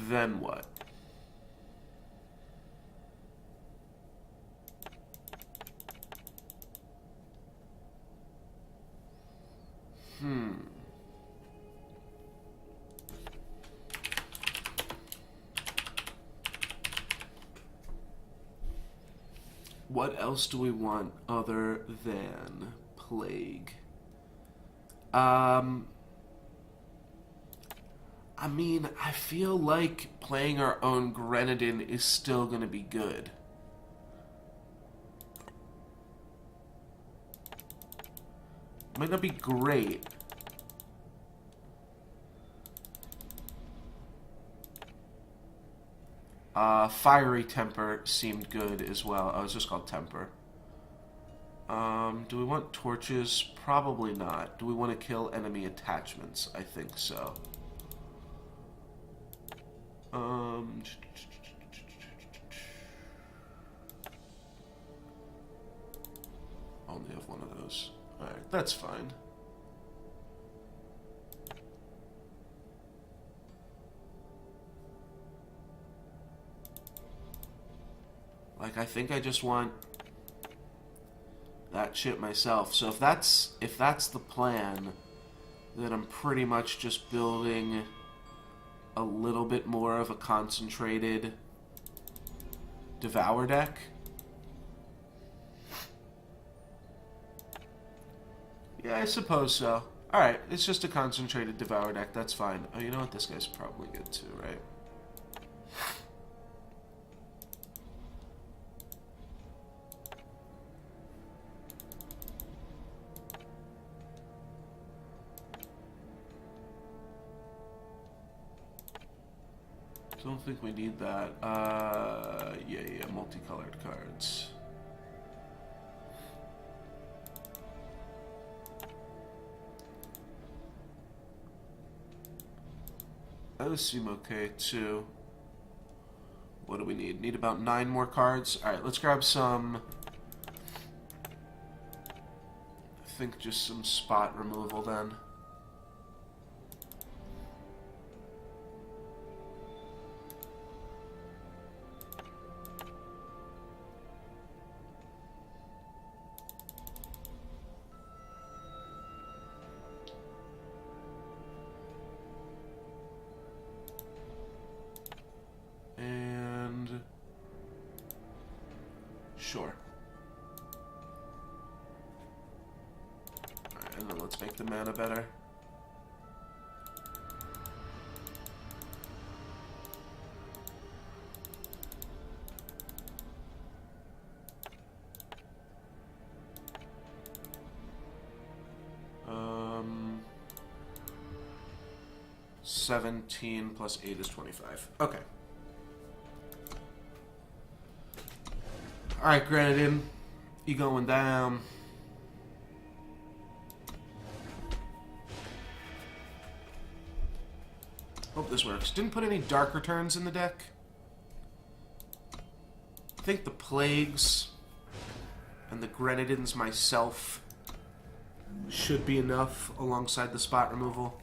S1: Then what? What else do we want other than Plague? I mean, I feel like playing our own Grenadin is still going to be good. Might not be great. Fiery Temper seemed good as well. Oh, it's just called Temper. Do we want torches? Probably not. Do we want to kill enemy attachments? I think so. Only have one of those. Alright, that's fine. Like, I think I just want that shit myself. So if that's the plan, then I'm pretty much just building a little bit more of a concentrated Devour deck. Yeah, I suppose so. Alright, it's just a concentrated Devour deck, that's fine. Oh, you know what? This guy's probably good too, right? Don't think we need that. Yeah, multicolored cards. Those seem okay too. What do we need? Need about 9 more cards. Alright, let's grab some. I think just some spot removal then. Sure. Alright, and then let's make the mana better. 17 plus 8 is 25. Okay. Alright, Grenadin. You going down. Hope this works. Didn't put any dark returns in the deck. I think the Plagues and the Grenadins myself should be enough alongside the spot removal.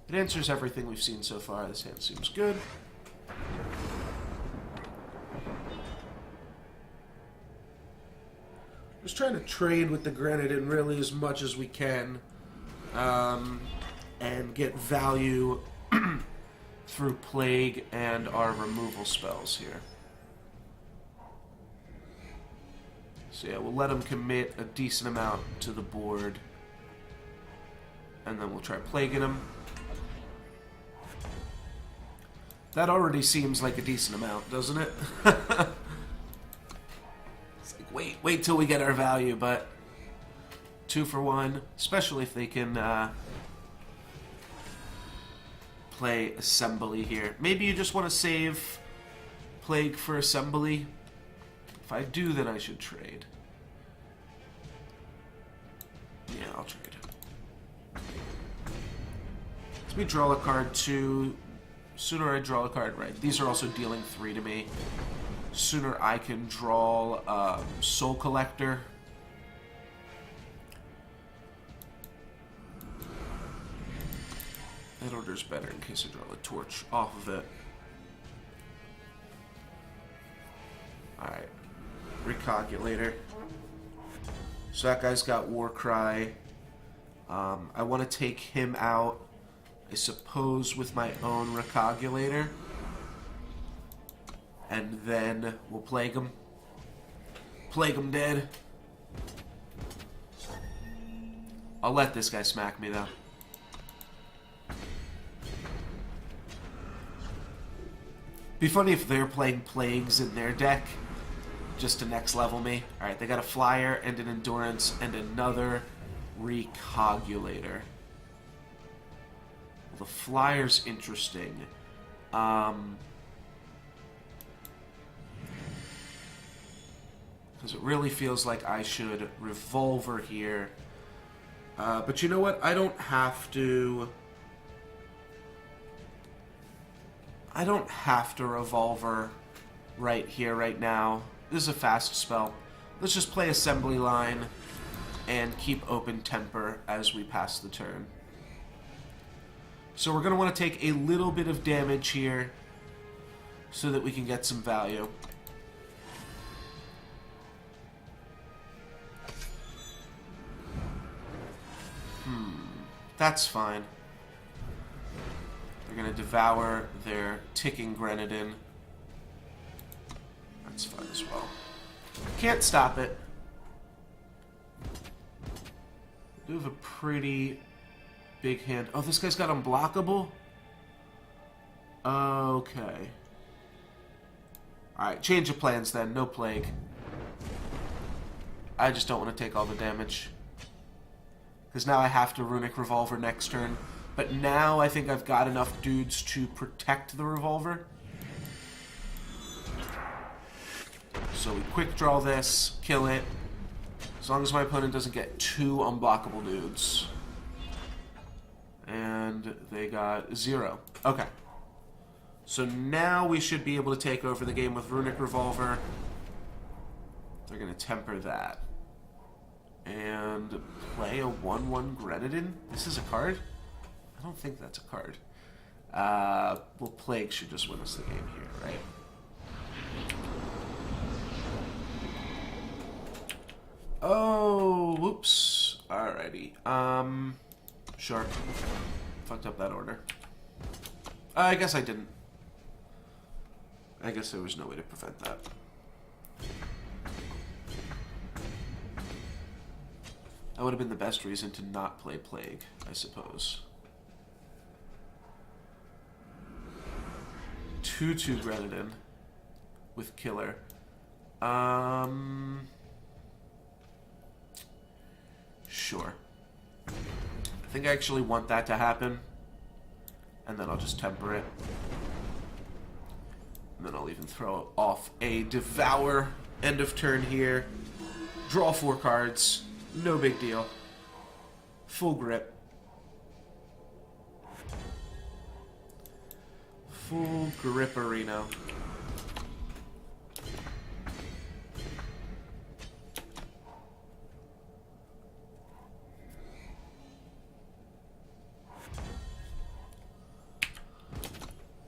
S1: It answers everything we've seen so far. This hand seems good. Just trying to trade with the Grenadin really as much as we can. And get value through Plague and our removal spells here. So yeah, we'll let him commit a decent amount to the board. And then we'll try plaguing him. That already seems like a decent amount, doesn't it? It's like, wait till we get our value, but 2 for 1, especially if they can play Assembly here. Maybe you just want to save Plague for Assembly. If I do, then I should trade. Yeah, I'll trade. Let me draw a card too. Sooner I draw a card, right? These are also dealing 3 to me. Sooner I can draw Soul Collector. That order's better in case I draw a torch off of it. Alright. Recalculator. So that guy's got Warcry. I want to take him out, I suppose, with my own Recalculator. And then we'll Plague him. Plague him dead. I'll let this guy smack me, though. Be funny if they're playing Plagues in their deck, just to next level me. Alright, they got a Flyer and an Endurance and another Recalculator. Well, the Flyer's interesting. Because it really feels like I should Revolver here. But you know what? I don't have to Revolver right here, right now. This is a fast spell. Let's just play Assembly Line and keep open Temper as we pass the turn. So we're going to want to take a little bit of damage here so that we can get some value. That's fine. They're going to devour their ticking Grenadin. That's fine as well. Can't stop it. We do have a pretty big hand. Oh, this guy's got unblockable? Okay. Alright, change of plans then. No Plague. I just don't want to take all the damage. Because now I have to Runic Revolver next turn. But now I think I've got enough dudes to protect the Revolver. So we quick draw this, kill it. As long as my opponent doesn't get 2 unblockable dudes. And they got 0. Okay. So now we should be able to take over the game with Runic Revolver. They're going to temper that. And play a 1/1 Grenadin. This is a card? I don't think that's a card. Well, Plague should just win us the game here, right? Oh, whoops. Alrighty. Sure. Fucked up that order. I guess I didn't. I guess there was no way to prevent that. That would have been the best reason to not play Plague, I suppose. 2/2 Grenadin with Killer. Sure. I think I actually want that to happen. And then I'll just temper it. And then I'll even throw off a Devour. End of turn here. Draw 4 cards. No big deal. Full grip. Full gripperino.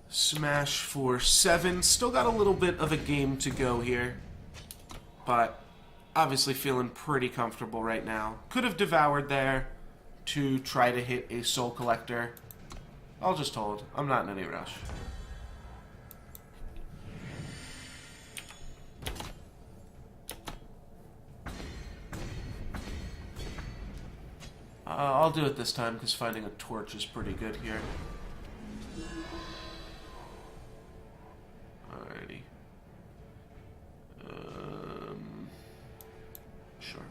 S1: Smash for 7. Still got a little bit of a game to go here. But obviously feeling pretty comfortable right now. Could have devoured there to try to hit a Soul Collector. I'll just hold. I'm not in any rush. I'll do it this time because finding a torch is pretty good here. Alrighty. Sure.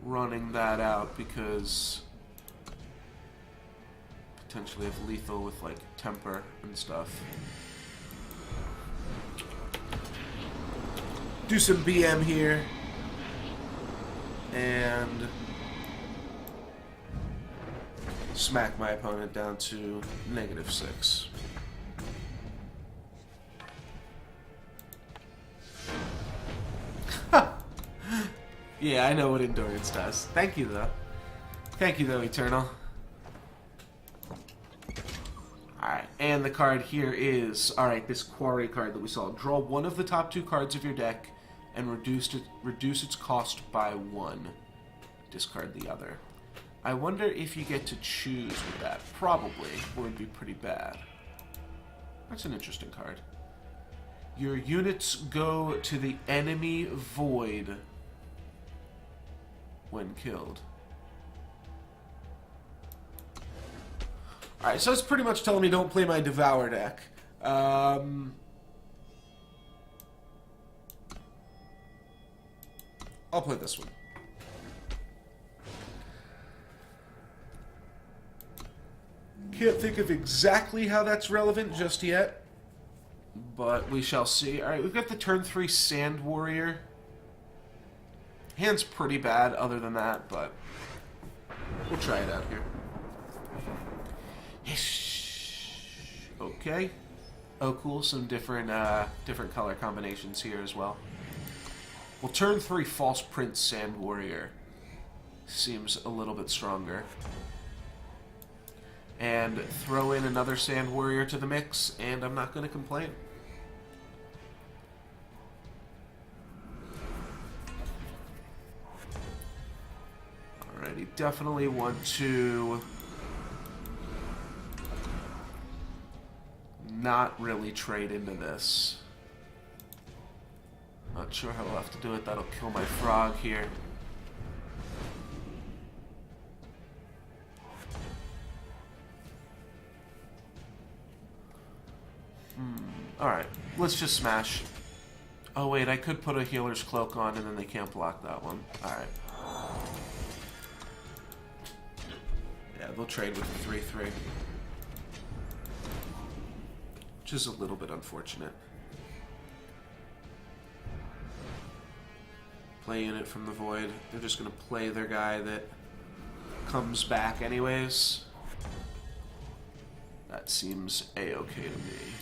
S1: Running that out because potentially have lethal with like temper and stuff. Do some BM here and smack my opponent down to -6. Yeah, I know what endurance does. Thank you, though. Thank you, though, Eternal. Alright, and the card here is... Alright, this Quarry card that we saw. Draw one of the top 2 cards of your deck and reduce its cost by 1. Discard the other. I wonder if you get to choose with that. Probably, or it'd be pretty bad. That's an interesting card. Your units go to the enemy void when killed. Alright, so it's pretty much telling me don't play my Devour deck. I'll play this one. Can't think of exactly how that's relevant just yet, but we shall see. Alright, we've got the turn 3 Sand Warrior. Hand's pretty bad other than that, but we'll try it out here. Okay. Oh, cool. Some different color combinations here as well. Well, turn 3 False Prince Sand Warrior seems a little bit stronger. And throw in another Sand Warrior to the mix, and I'm not going to complain. Alrighty, definitely want to not really trade into this. Not sure how I'll have to do it. That'll kill my frog here. Alright, let's just smash. Oh wait, I could put a Healer's Cloak on and then they can't block that one. Alright. Yeah, they'll trade with the 3/3. Which is a little bit unfortunate. Play unit from the void. They're just going to play their guy that comes back anyways. That seems a-okay to me.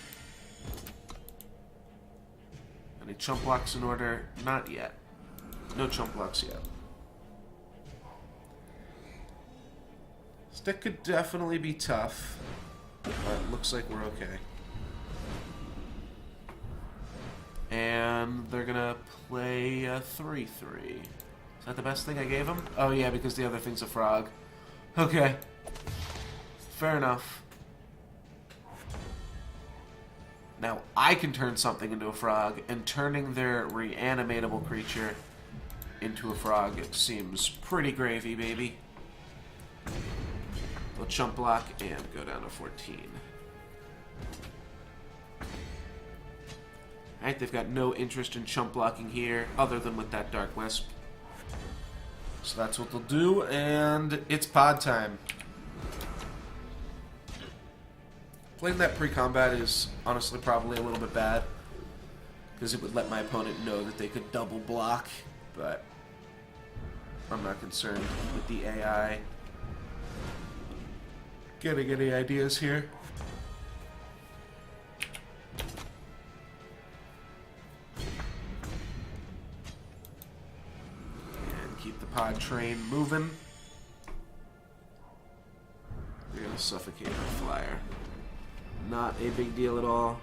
S1: Any chump blocks in order? Not yet. No chump blocks yet. This deck could definitely be tough, but looks like we're okay. And they're gonna play a 3/3. Is that the best thing I gave them? Oh yeah, because the other thing's a frog. Okay. Fair enough. Now I can turn something into a frog, and turning their reanimatable creature into a frog, it seems pretty gravy, baby. They'll chump block and go down to 14. Alright, they've got no interest in chump blocking here, other than with that Dark Wisp. So that's what they'll do, and it's pod time. Playing that pre-combat is honestly probably a little bit bad, because it would let my opponent know that they could double block, but I'm not concerned with the AI. Getting any ideas here? And keep the pod train moving. We're gonna suffocate our flyer. Not a big deal at all.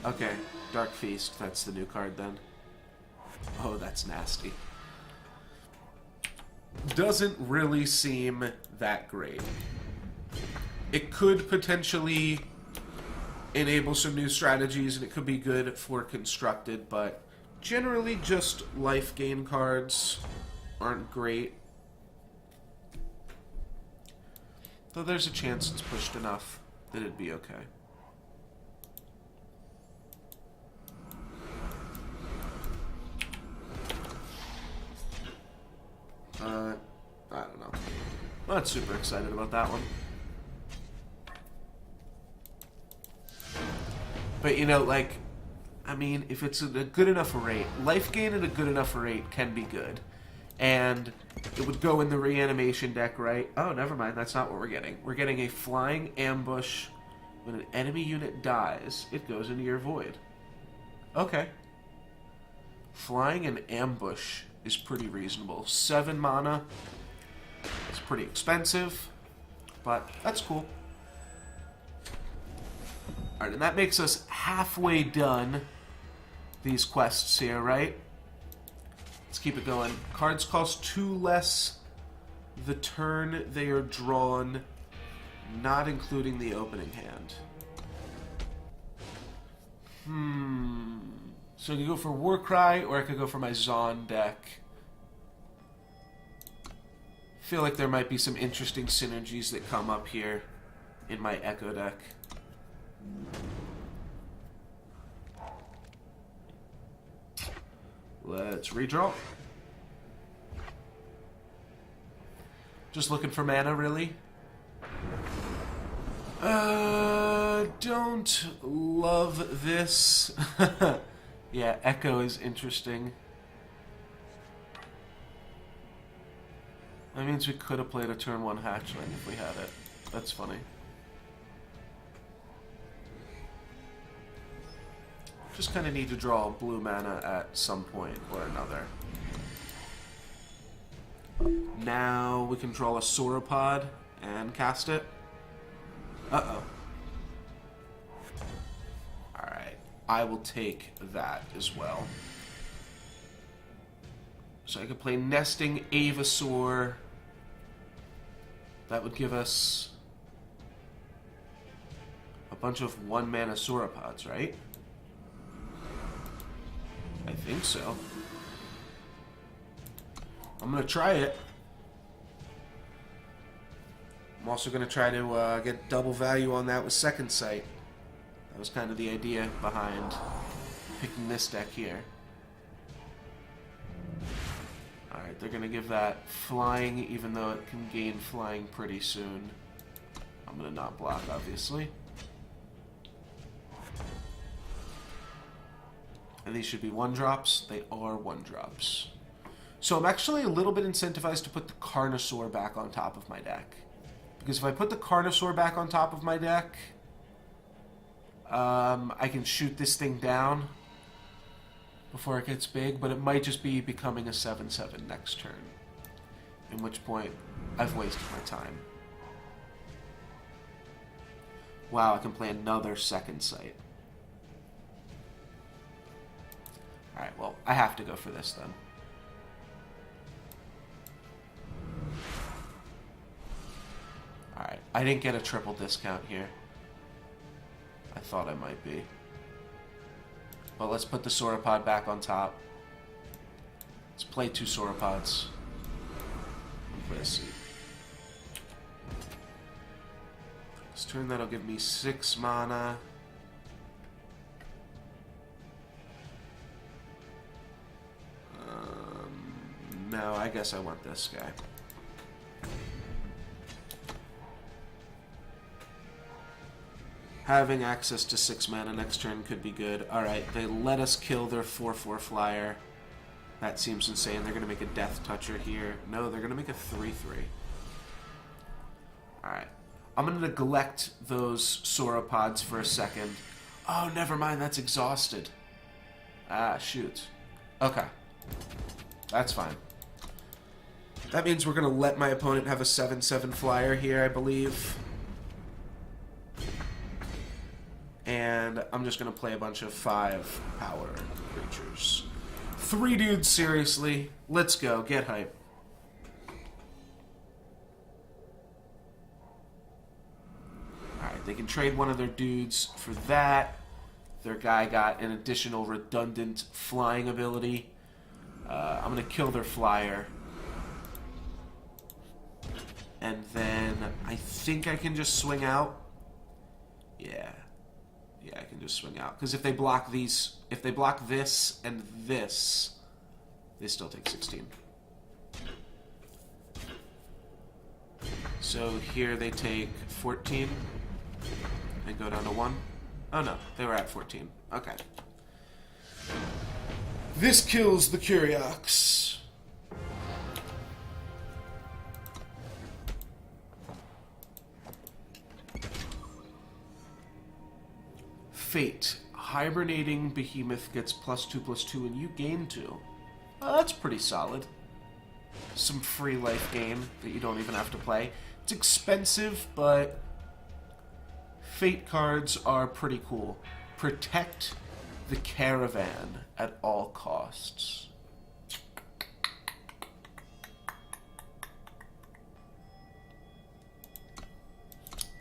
S1: Okay, Dark Feast, that's the new card then. Oh, that's nasty. Doesn't really seem that great. It could potentially enable some new strategies, and it could be good for constructed, but generally just life gain cards aren't great. Though there's a chance it's pushed enough that it'd be okay. I don't know. I'm not super excited about that one. But, you know, like, I mean, if it's at a good enough rate, life gain at a good enough rate can be good. And it would go in the reanimation deck, right? Oh, never mind, that's not what we're getting. We're getting a flying ambush. When an enemy unit dies, it goes into your void. Okay. Flying and ambush is pretty reasonable. 7 mana. It's pretty expensive, but that's cool. Alright, and that makes us halfway done these quests here, right? Let's keep it going. Cards cost 2 less the turn they are drawn, not including the opening hand. So I could go for Warcry, or I could go for my Zon deck. I feel like there might be some interesting synergies that come up here in my Echo deck. Let's redraw. Just looking for mana, really? Don't love this. Yeah, Echo is interesting. That means we could have played a turn 1 hatchling if we had it. That's funny. Just kind of need to draw blue mana at some point or another. Now we can draw a Sauropod and cast it. Uh-oh. Alright. I will take that as well. So I could play Nesting Avasaur. That would give us a bunch of 1-mana Sauropods, right? I think so. I'm gonna try it. I'm also gonna try to get double value on that with Second Sight. That was kind of the idea behind picking this deck here. Alright, they're gonna give that flying, even though it can gain flying pretty soon. I'm gonna not block, obviously. And these should be 1-drops. They are 1-drops. So I'm actually a little bit incentivized to put the Carnosaur back on top of my deck. Because if I put the Carnosaur back on top of my deck, I can shoot this thing down before it gets big, but it might just be becoming a 7/7 next turn. In which point, I've wasted my time. Wow, I can play another Second Sight. Alright, well, I have to go for this then. Alright, I didn't get a triple discount here. I thought I might be. But let's put the Sauropod back on top. Let's play 2 Sauropods. And play a seed. This turn that'll give me 6 mana. No, I guess I want this guy. Having access to 6 mana next turn could be good. Alright, they let us kill their 4/4 flyer. That seems insane. They're going to make a Death Toucher here. No, they're going to make a 3/3. Alright. I'm going to neglect those sauropods for a second. Oh, never mind. That's exhausted. Ah, shoot. Okay. That's fine. That means we're going to let my opponent have a 7/7 flyer here, I believe. And I'm just going to play a bunch of 5 power creatures. 3 dudes, seriously. Let's go. Get hype. Alright, they can trade one of their dudes for that. Their guy got an additional redundant flying ability. I'm going to kill their flyer. And then I think I can just swing out. Yeah. Yeah, I can just swing out. Because if they block these, if they block this and this, they still take 16. So here they take 14 and go down to 1. Oh no, they were at 14. Okay. This kills the Curiox. Fate. Hibernating Behemoth gets +2/+2 and you gain 2. That's pretty solid. Some free life gain that you don't even have to play. It's expensive, but Fate cards are pretty cool. Protect the Caravan at all costs.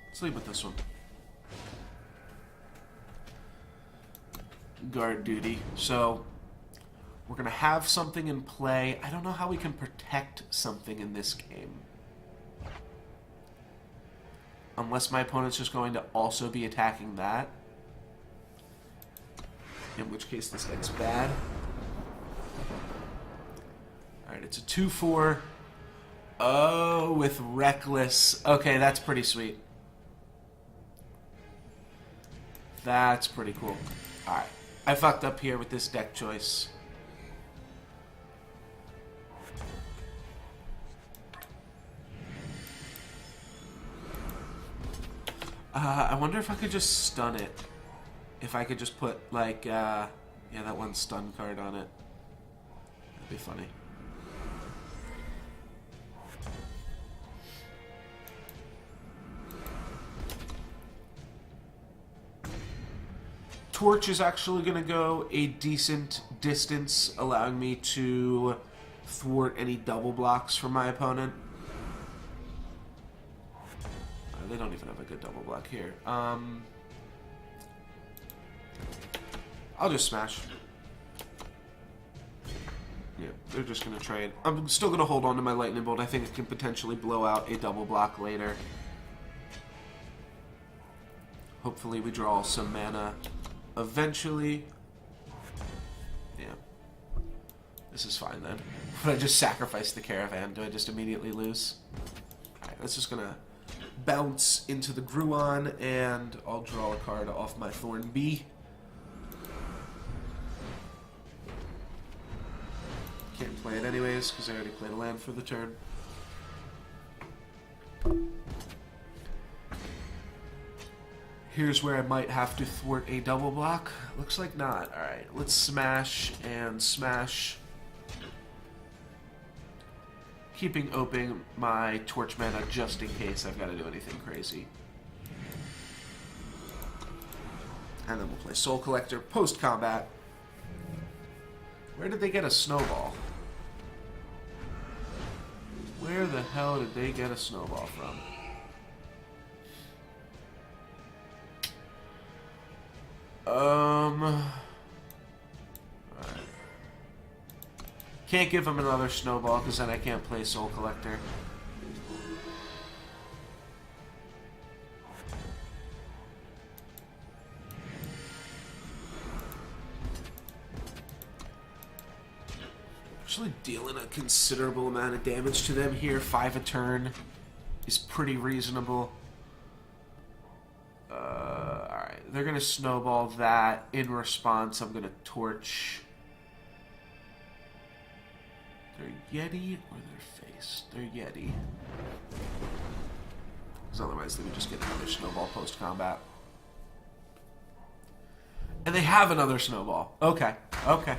S1: Let's leave with this one. Guard duty. So we're going to have something in play. I don't know how we can protect something in this game. Unless my opponent's just going to also be attacking that. In which case this deck's bad. Alright, it's a 2/4. Oh, with Reckless. Okay, that's pretty sweet. That's pretty cool. Alright. I fucked up here with this deck choice. I wonder if I could just stun it. If I could just put, like, yeah, that one stun card on it. That'd be funny. Torch is actually going to go a decent distance, allowing me to thwart any double blocks from my opponent. They don't even have a good double block here. I'll just smash. Yeah, they're just going to trade. I'm still going to hold on to my Lightning Bolt. I think it can potentially blow out a double block later. Hopefully we draw some mana eventually. Yeah. This is fine then. But I just sacrifice the Caravan. Do I just immediately lose? Alright, that's just going to bounce into the Gruon, and I'll draw a card off my Thorn B. Can't play it anyways, because I already played a land for the turn. Here's where I might have to thwart a double block. Looks like not. Alright, let's smash and smash. Keeping open my Torch mana just in case I've got to do anything crazy. And then we'll play Soul Collector post-combat. Where did they get a snowball? Where the hell did they get a snowball from? Alright. Can't give him another snowball because then I can't play Soul Collector. Actually dealing a considerable amount of damage to them here. 5 a turn is pretty reasonable. Alright, they're going to snowball that. In response, I'm going to torch their Yeti or their face. Their Yeti. Because otherwise they would just get another snowball post-combat. And they have another snowball. Okay, okay.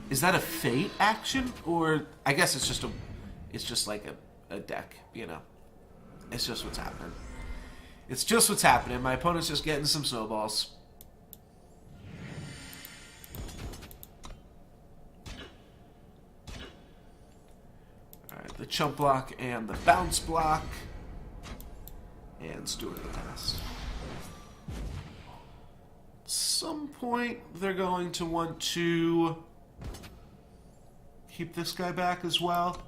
S1: Is that a fate action? Or, I guess it's just like a deck, you know. It's just what's happening. It's just what's happening. My opponent's just getting some snowballs. Alright, the chump block and the bounce block. And Steward of the Past. At some point, they're going to want to keep this guy back as well.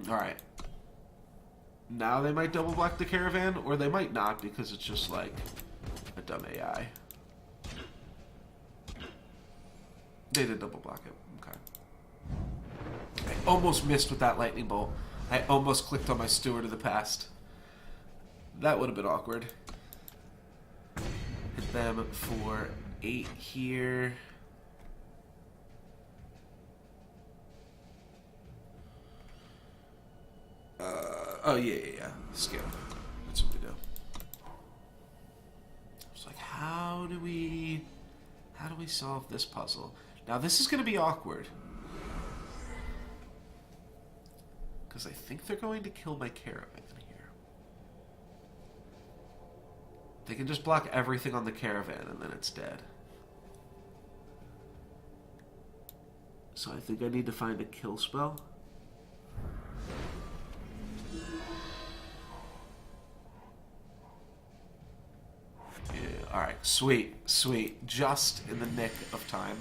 S1: Alright. Now they might double block the caravan, or they might not because it's just like a dumb AI. They did double block it. Okay. I almost missed with that lightning bolt. I almost clicked on my Steward of the Past. That would have been awkward. Hit them for 8 here. Oh, yeah. Skip. That's what we do. It's like, how do we solve this puzzle? Now, this is going to be awkward. Because I think they're going to kill my caravan here. They can just block everything on the caravan and then it's dead. So I think I need to find a kill spell. Yeah, alright, sweet. Just in the nick of time.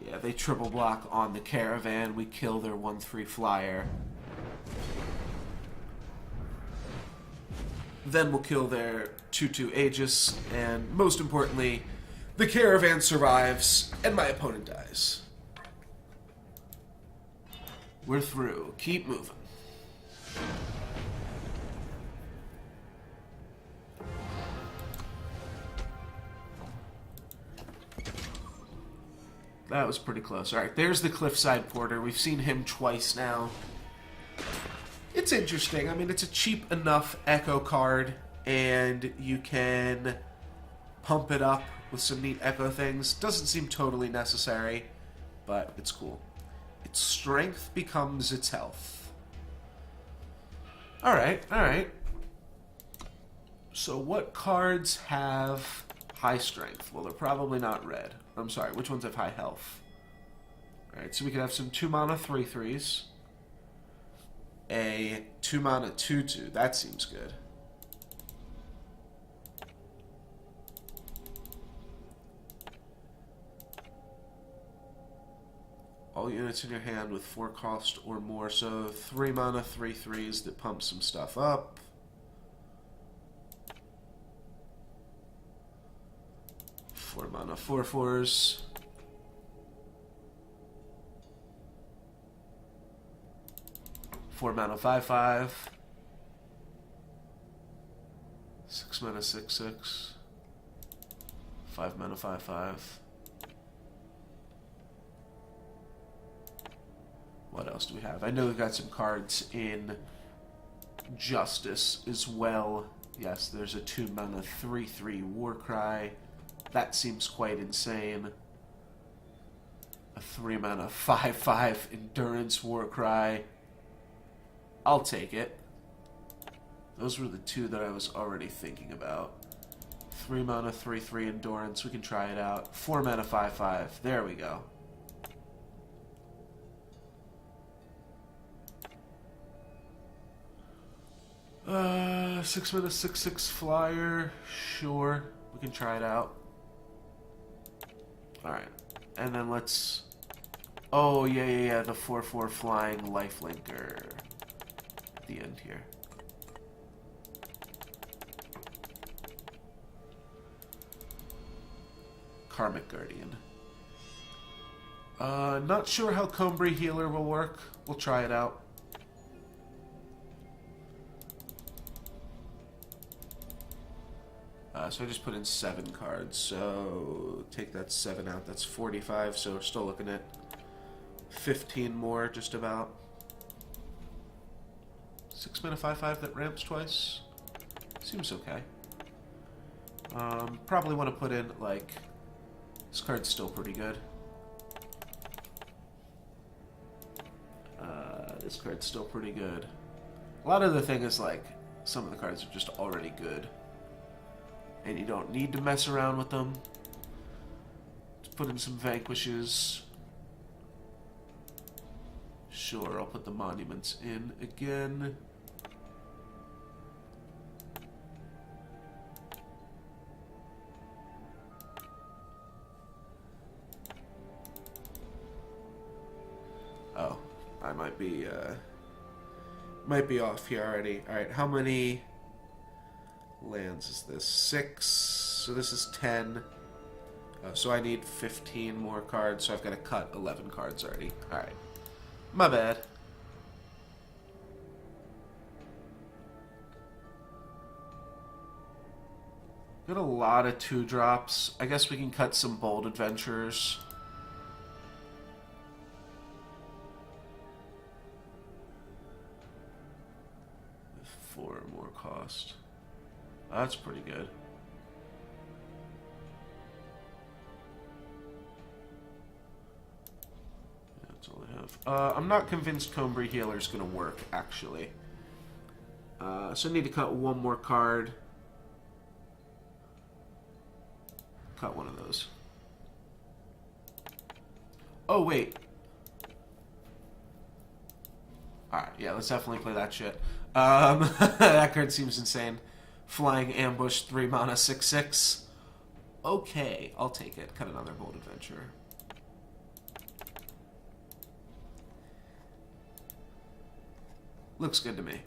S1: Yeah, they triple block on the caravan. We kill their 1/3 flyer. Then we'll kill their 2/2 Aegis. And most importantly, the caravan survives and my opponent dies. We're through. Keep moving. That was pretty close. Alright, there's the Cliffside Porter. We've seen him twice now. It's interesting. I mean, it's a cheap enough Echo card, and you can pump it up with some neat Echo things. Doesn't seem totally necessary, but it's cool. Its strength becomes its health. Alright. So what cards have high strength? Well, they're probably not red. I'm sorry, which ones have high health? Alright, so we could have some 2-mana 3/3s. A 2-mana 2/2. That seems good. All units in your hand with 4 cost or more. So 3-mana 3/3s that pump some stuff up. Four mana 4/4s. 4 mana 5/5. 6 mana 6/6. 5 mana 5/5. What else do we have? I know we've got some cards in Justice as well. Yes, there's a 2 mana 3/3 Warcry. That seems quite insane. A 3 mana 5/5 Endurance Warcry. I'll take it. Those were the 2 that I was already thinking about. 3 mana 3/3 Endurance. We can try it out. 4 mana 5/5. There we go. Uh, 6 mana 6/6 Flyer. Sure. We can try it out. Alright. And then let's... Oh, yeah. The 4/4 Flying Lifelinker. At the end here. Karmic Guardian. Not sure how Combri Healer will work. We'll try it out. So I just put in 7 cards. So take that 7 out. That's 45. So we're still looking at 15 more, just about. 6 mana 5/5 that ramps twice. Seems okay. Probably want to put in, like, this card's still pretty good. This card's still pretty good. A lot of the thing is, like, some of the cards are just already good. And you don't need to mess around with them. Let's put in some Vanquishes. Sure, I'll put the Monuments in again. Oh, I might be off here already. Alright, how many lands is this? 6. So this is 10. So I need 15 more cards, so I've got to cut 11 cards already. Alright. My bad. Got a lot of 2-drops. I guess we can cut some Bold Adventurers. With 4 more cost. That's pretty good. That's all I have. I'm not convinced Combri Healer is going to work, actually. So I need to cut 1 more card. Cut one of those. Oh, wait. Alright, yeah, let's definitely play that shit. That card seems insane. Flying Ambush, 3 mana, 6/6. Okay, I'll take it. Cut another Bold Adventure. Looks good to me.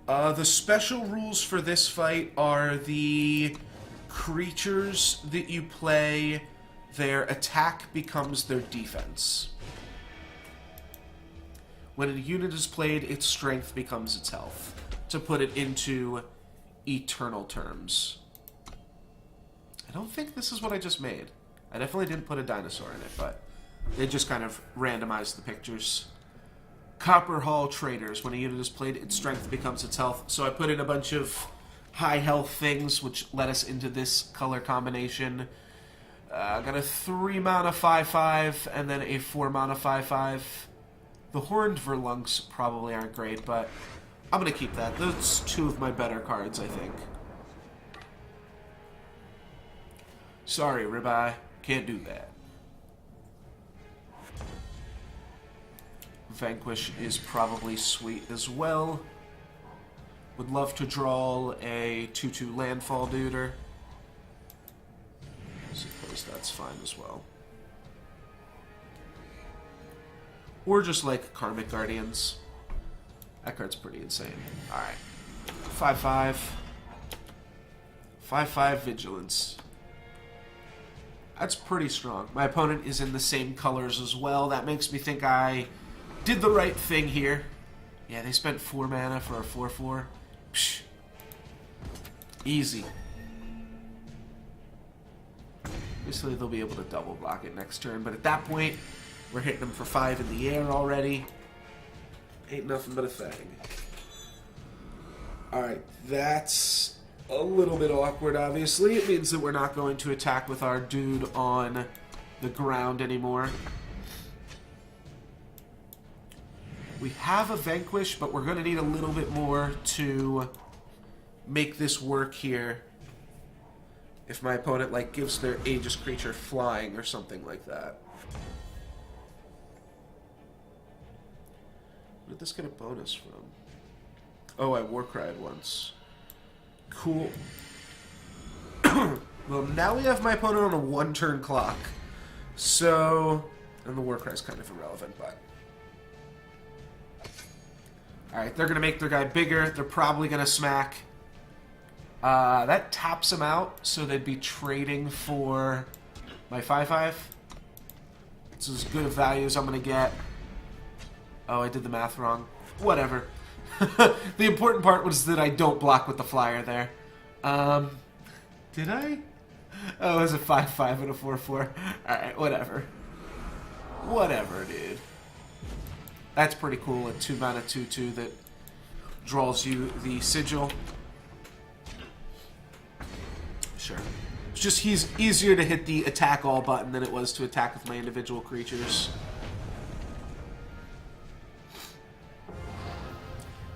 S1: The special rules for this fight are the creatures that you play, their attack becomes their defense. When a unit is played, its strength becomes its health. To put it into eternal terms. I don't think this is what I just made. I definitely didn't put a dinosaur in it, but they just kind of randomized the pictures. Copper Hall Traders. When a unit is played, its strength becomes its health. So I put in a bunch of high health things, which led us into this color combination. I got a 3 mana 5/5, and then a 4 mana 5/5. The Horned Verlunks probably aren't great, but I'm going to keep that. Those 2 of my better cards, I think. Sorry, Ribeye. Can't do that. Vanquish is probably sweet as well. Would love to draw a 2/2 landfall duder. Suppose that's fine as well. Or just like Karmic Guardians. That card's pretty insane. Alright. 5/5. 5/5 Vigilance. That's pretty strong. My opponent is in the same colors as well. That makes me think I did the right thing here. Yeah, they spent 4 mana for a 4/4. Psh. Easy. Obviously, they'll be able to double block it next turn, but at that point, we're hitting them for 5 in the air already. Ain't nothing but a thing. Alright, that's a little bit awkward, obviously. It means that we're not going to attack with our dude on the ground anymore. We have a Vanquish, but we're going to need a little bit more to make this work here. If my opponent, like, gives their Aegis creature flying or something like that. Where did this get a bonus from? Oh, I Warcried once. Cool. Well, now we have my opponent on a 1-turn clock. So, and the Warcry is kind of irrelevant, but... Alright, they're going to make their guy bigger. They're probably going to smack.
S2: That taps them out, so they'd be trading for my 5/5. It's as good a value as I'm going to get. Oh, I did the math wrong. Whatever. The important part was that I don't block with the flyer there. Did I? Oh, it was a 5/5 and a 4/4. Alright, whatever. Whatever, dude. That's pretty cool. A 2-mana 2/2 that draws you the sigil. Sure. It's just he's easier to hit the attack all button than it was to attack with my individual creatures.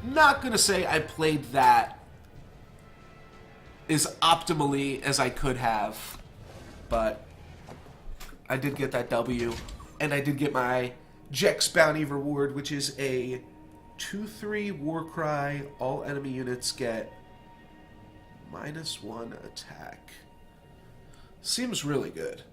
S2: Not gonna say I played that as optimally as I could have, but I did get that W, and I did get my Jekk's Bounty reward, which is a 2/3 Warcry. All enemy units get -1 attack. Seems really good.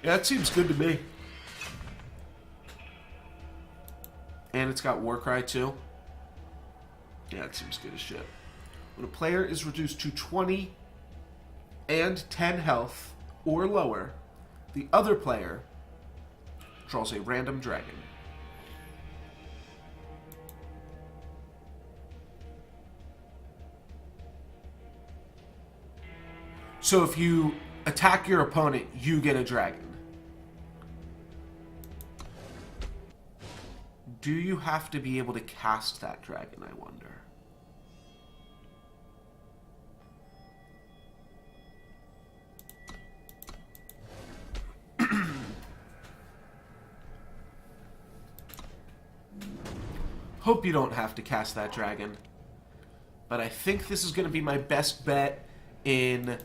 S2: Yeah, that seems good to me. And it's got Warcry too. Yeah, it seems good as shit. When a player is reduced to 20 and 10 health or lower, the other player draws a random dragon. So if you attack your opponent, you get a dragon. Do you have to be able to cast that dragon, I wonder? Hope you don't have to cast that dragon. But I think this is going to be my best bet in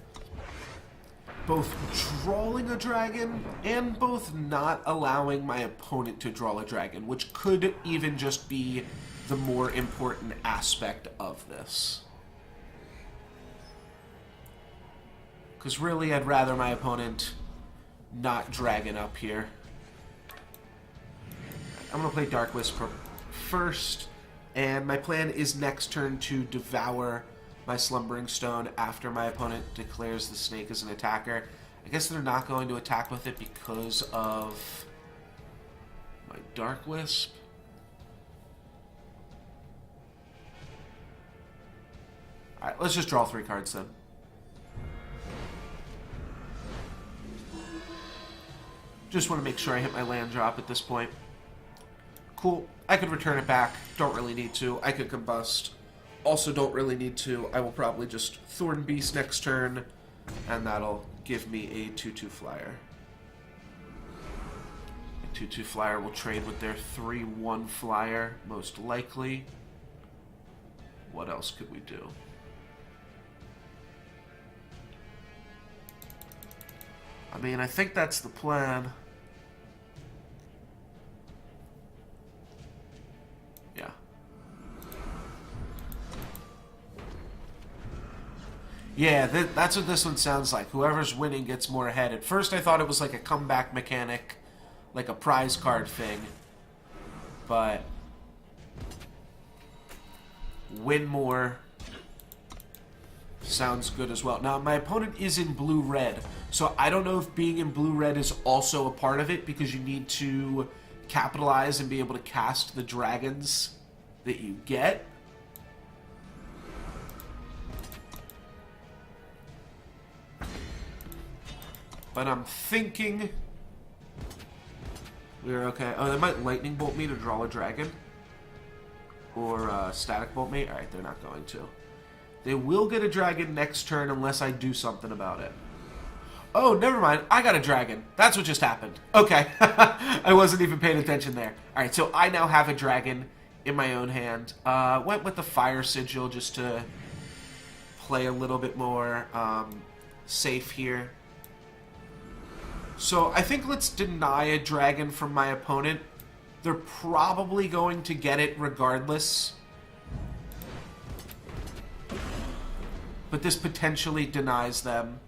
S2: both drawing a dragon and both not allowing my opponent to draw a dragon, which could even just be the more important aspect of this. Because really, I'd rather my opponent not dragon up here. I'm going to play Dark Wisp first, and my plan is next turn to devour my Slumbering Stone after my opponent declares the snake as an attacker. I guess they're not going to attack with it because of my Dark Wisp. Alright, let's just draw 3 cards then. Just want to make sure I hit my land drop at this point. Cool. I could return it back. Don't really need to. I could combust. Also don't really need to. I will probably just Thorn Beast next turn, and that'll give me a 2/2 flyer. A 2/2 flyer will trade with their 3/1 flyer, most likely. What else could we do? I mean, I think that's the plan. Yeah. Yeah, that's what this one sounds like. Whoever's winning gets more ahead. At first I thought it was like a comeback mechanic, like a prize card thing. But win more sounds good as well. Now, my opponent is in blue-red, so I don't know if being in blue-red is also a part of it, because you need to capitalize and be able to cast the dragons that you get. But I'm thinking we're okay. Oh, they might lightning bolt me to draw a dragon. Or static bolt me. Alright, they're not going to. They will get a dragon next turn unless I do something about it. Oh, never mind. I got a dragon. That's what just happened. Okay. I wasn't even paying attention there. Alright, so I now have a dragon in my own hand. Went with the Fire Sigil just to play a little bit more safe here. So I think let's deny a dragon from my opponent. They're probably going to get it regardless. But this potentially denies them.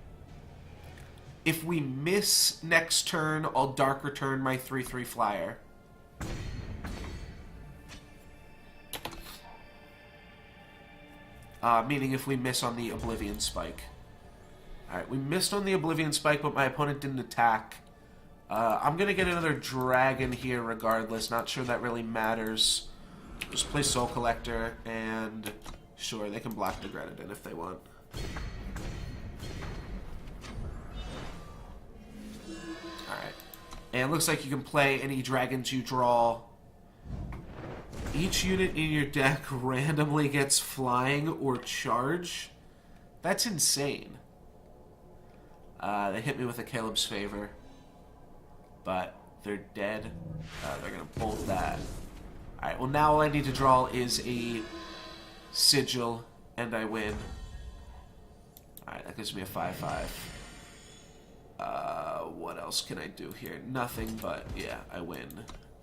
S2: If we miss next turn, I'll Dark Return my 3/3 flyer. meaning if we miss on the Oblivion Spike. Alright, we missed on the Oblivion Spike, but my opponent didn't attack. I'm going to get another dragon here regardless. Not sure that really matters. Just play Soul Collector, and sure, they can block the Grenadin if they want. Alright. And it looks like you can play any dragons you draw. Each unit in your deck randomly gets flying or charge. That's insane. They hit me with a Caleb's Favor. But they're dead. They're going to bolt that. Alright, well now all I need to draw is a Sigil, and I win. Alright, that gives me a 5/5. What else can I do here? Nothing, but yeah, I win.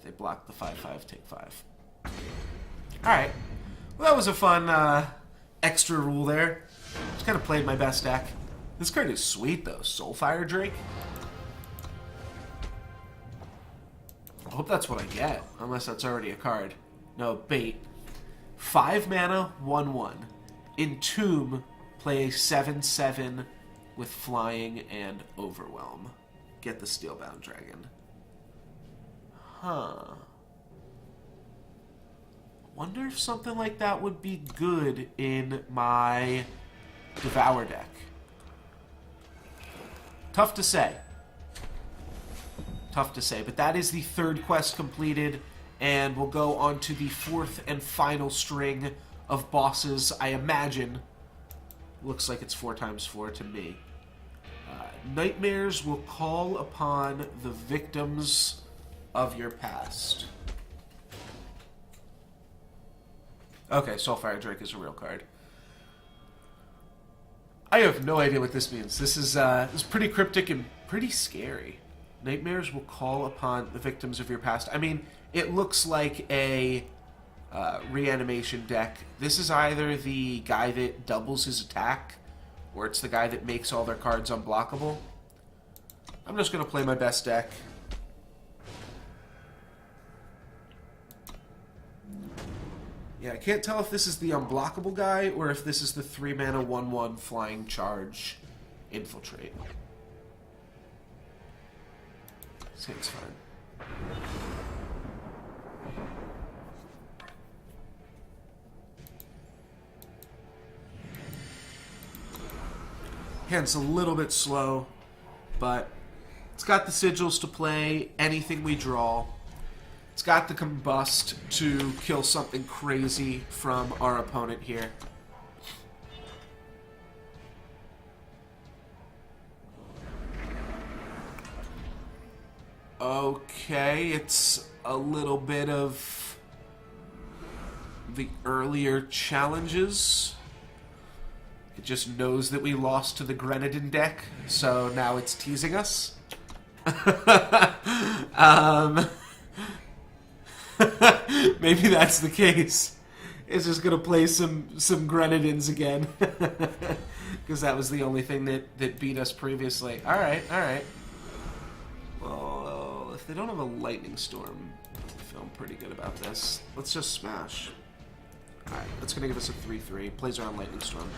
S2: They block the 5/5, take 5. Alright. Well, that was a fun extra rule there. Just kind of played my best deck. This card is sweet, though. Soulfire Drake. I hope that's what I get, unless that's already a card. No, bait. 5 mana, 1/1. Entomb, play a 7/7 with flying and overwhelm. Get the Steelbound Dragon. Huh. Wonder if something like that would be good in my Devour deck. Tough to say. Tough to say, but that is the 3rd quest completed, and we'll go on to the 4th and final string of bosses, I imagine. Looks like it's 4 times 4 to me. Nightmares will call upon the victims of your past. Okay, Soulfire Drake is a real card. I have no idea what this means. This is pretty cryptic and pretty scary. Nightmares will call upon the victims of your past. I mean, it looks like a reanimation deck. This is either the guy that doubles his attack, or it's the guy that makes all their cards unblockable. I'm just going to play my best deck. Yeah, I can't tell if this is the unblockable guy, or if this is the 3 mana 1/1 flying charge infiltrate. Seems fine. Hand's a little bit slow, but it's got the sigils to play anything we draw. It's got the combust to kill something crazy from our opponent here. Okay, it's a little bit of the earlier challenges. It just knows that we lost to the Grenadin deck, so now it's teasing us. Maybe that's the case. It's just gonna play some Grenadins again. Because that was the only thing that beat us previously. Alright. Well, if they don't have a Lightning Storm, I feel pretty good about this. Let's just smash. Alright, that's gonna give us a 3/3. Plays around Lightning Storm.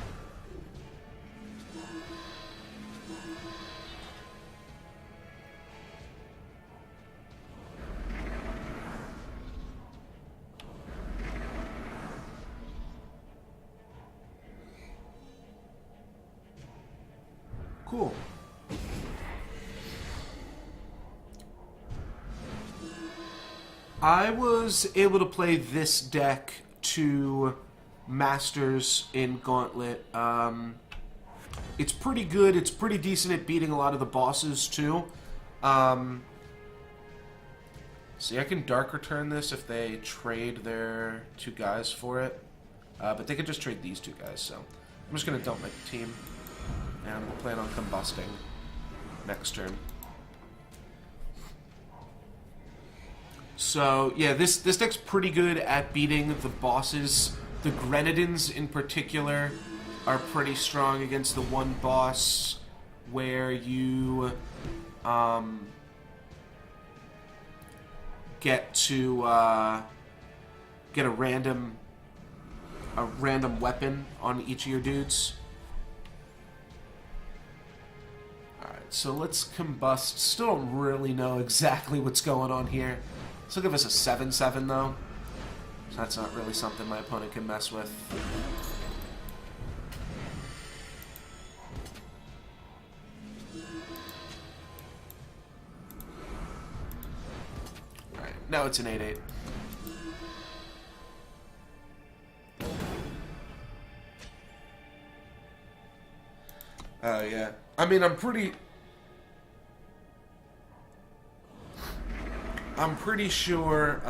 S2: Cool. I was able to play this deck to Masters in Gauntlet. It's pretty good. It's pretty decent at beating a lot of the bosses, too. See, I can Dark Return this if they trade their 2 guys for it. But they could just trade these 2 guys, so I'm just going to dump my team. And we'll plan on combusting next turn. So, yeah, this deck's pretty good at beating the bosses. The Grenadins, in particular, are pretty strong against the one boss where you get to get a random a random weapon on each of your dudes. Alright, so let's combust. Still don't really know exactly what's going on here. This will give us a 7/7 though. So that's not really something my opponent can mess with. Alright, now it's an 8/8. Oh, yeah. I mean, I'm pretty sure,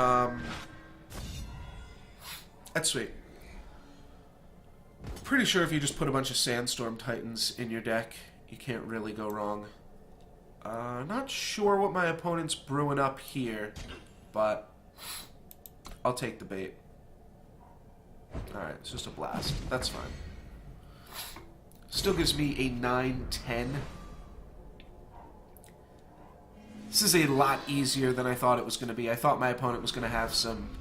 S2: that's sweet. Pretty sure if you just put a bunch of Sandstorm Titans in your deck, you can't really go wrong. Not sure what my opponent's brewing up here, but I'll take the bait. Alright, it's just a blast. That's fine. Still gives me a 9/10. This is a lot easier than I thought it was going to be. I thought my opponent was going to have some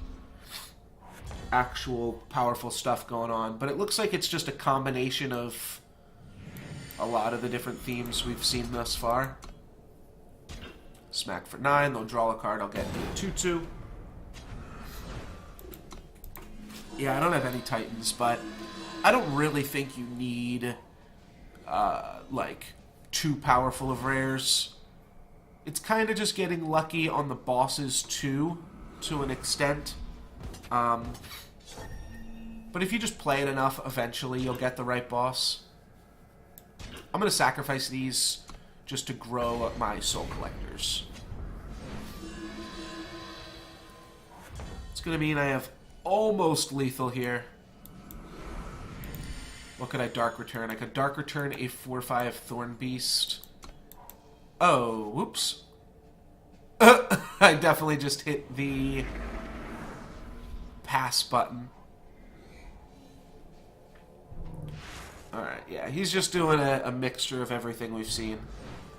S2: actual powerful stuff going on, but it looks like it's just a combination of a lot of the different themes we've seen thus far. Smack for 9, they'll draw a card, I'll get a 2/2. Yeah, I don't have any Titans, but I don't really think you need like too powerful of rares. It's kind of just getting lucky on the bosses too, to an extent. But if you just play it enough, eventually you'll get the right boss. I'm going to sacrifice these just to grow my soul collectors. It's going to mean I have almost lethal here. What could I Dark Return? I could Dark Return a 4/5 Thorn Beast. Oh, whoops. I definitely just hit the pass button. Alright, yeah, he's just doing a mixture of everything we've seen.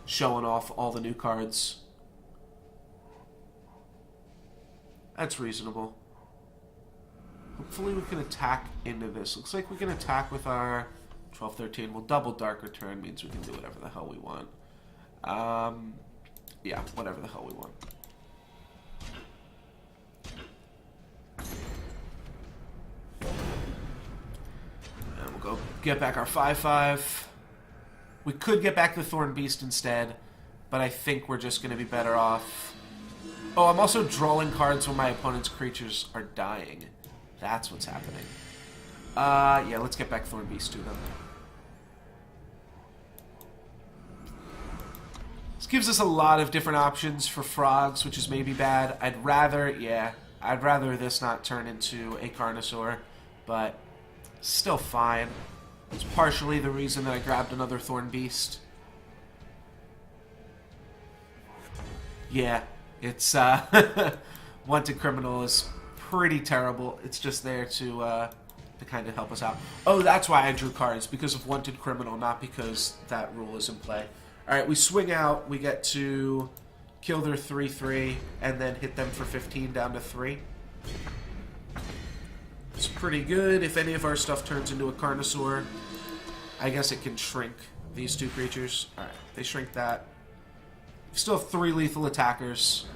S2: Showing off all the new cards. That's reasonable. Hopefully we can attack into this. Looks like we can attack with our 12/13. We'll double Dark Return, means we can do whatever the hell we want. Yeah, whatever the hell we want. And we'll go get back our 5/5. We could get back the Thorn Beast instead, but I think we're just going to be better off. Oh, I'm also drawing cards when my opponent's creatures are dying. That's what's happening. Yeah, let's get back Thorn Beast to them. This gives us a lot of different options for frogs, which is maybe bad. I'd rather this not turn into a Carnosaur, but still fine. It's partially the reason that I grabbed another Thorn Beast. Yeah, it's, Wanted Criminal is pretty terrible. It's just there to kind of help us out. Oh, that's why I drew cards, because of Wanted Criminal, not because that rule is in play. Alright, we swing out, we get to kill their 3/3, and then hit them for 15 down to 3. It's pretty good. If any of our stuff turns into a Carnosaur, I guess it can shrink these two creatures. Alright, they shrink that. We still have 3 lethal attackers.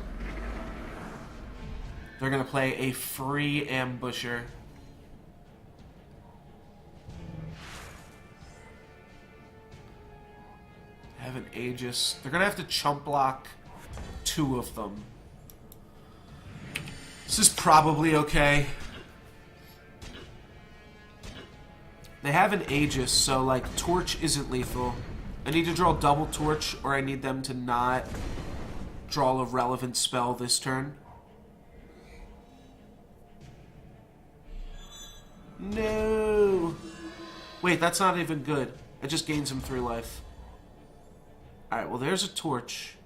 S2: They're going to play a free Ambusher. I have an Aegis. They're going to have to chump block 2 of them. This is probably okay. They have an Aegis, so, like, Torch isn't lethal. I need to draw double Torch, or I need them to not draw a relevant spell this turn. No! Wait, that's not even good. It just gains him 3 life. Alright, well, there's a Torch.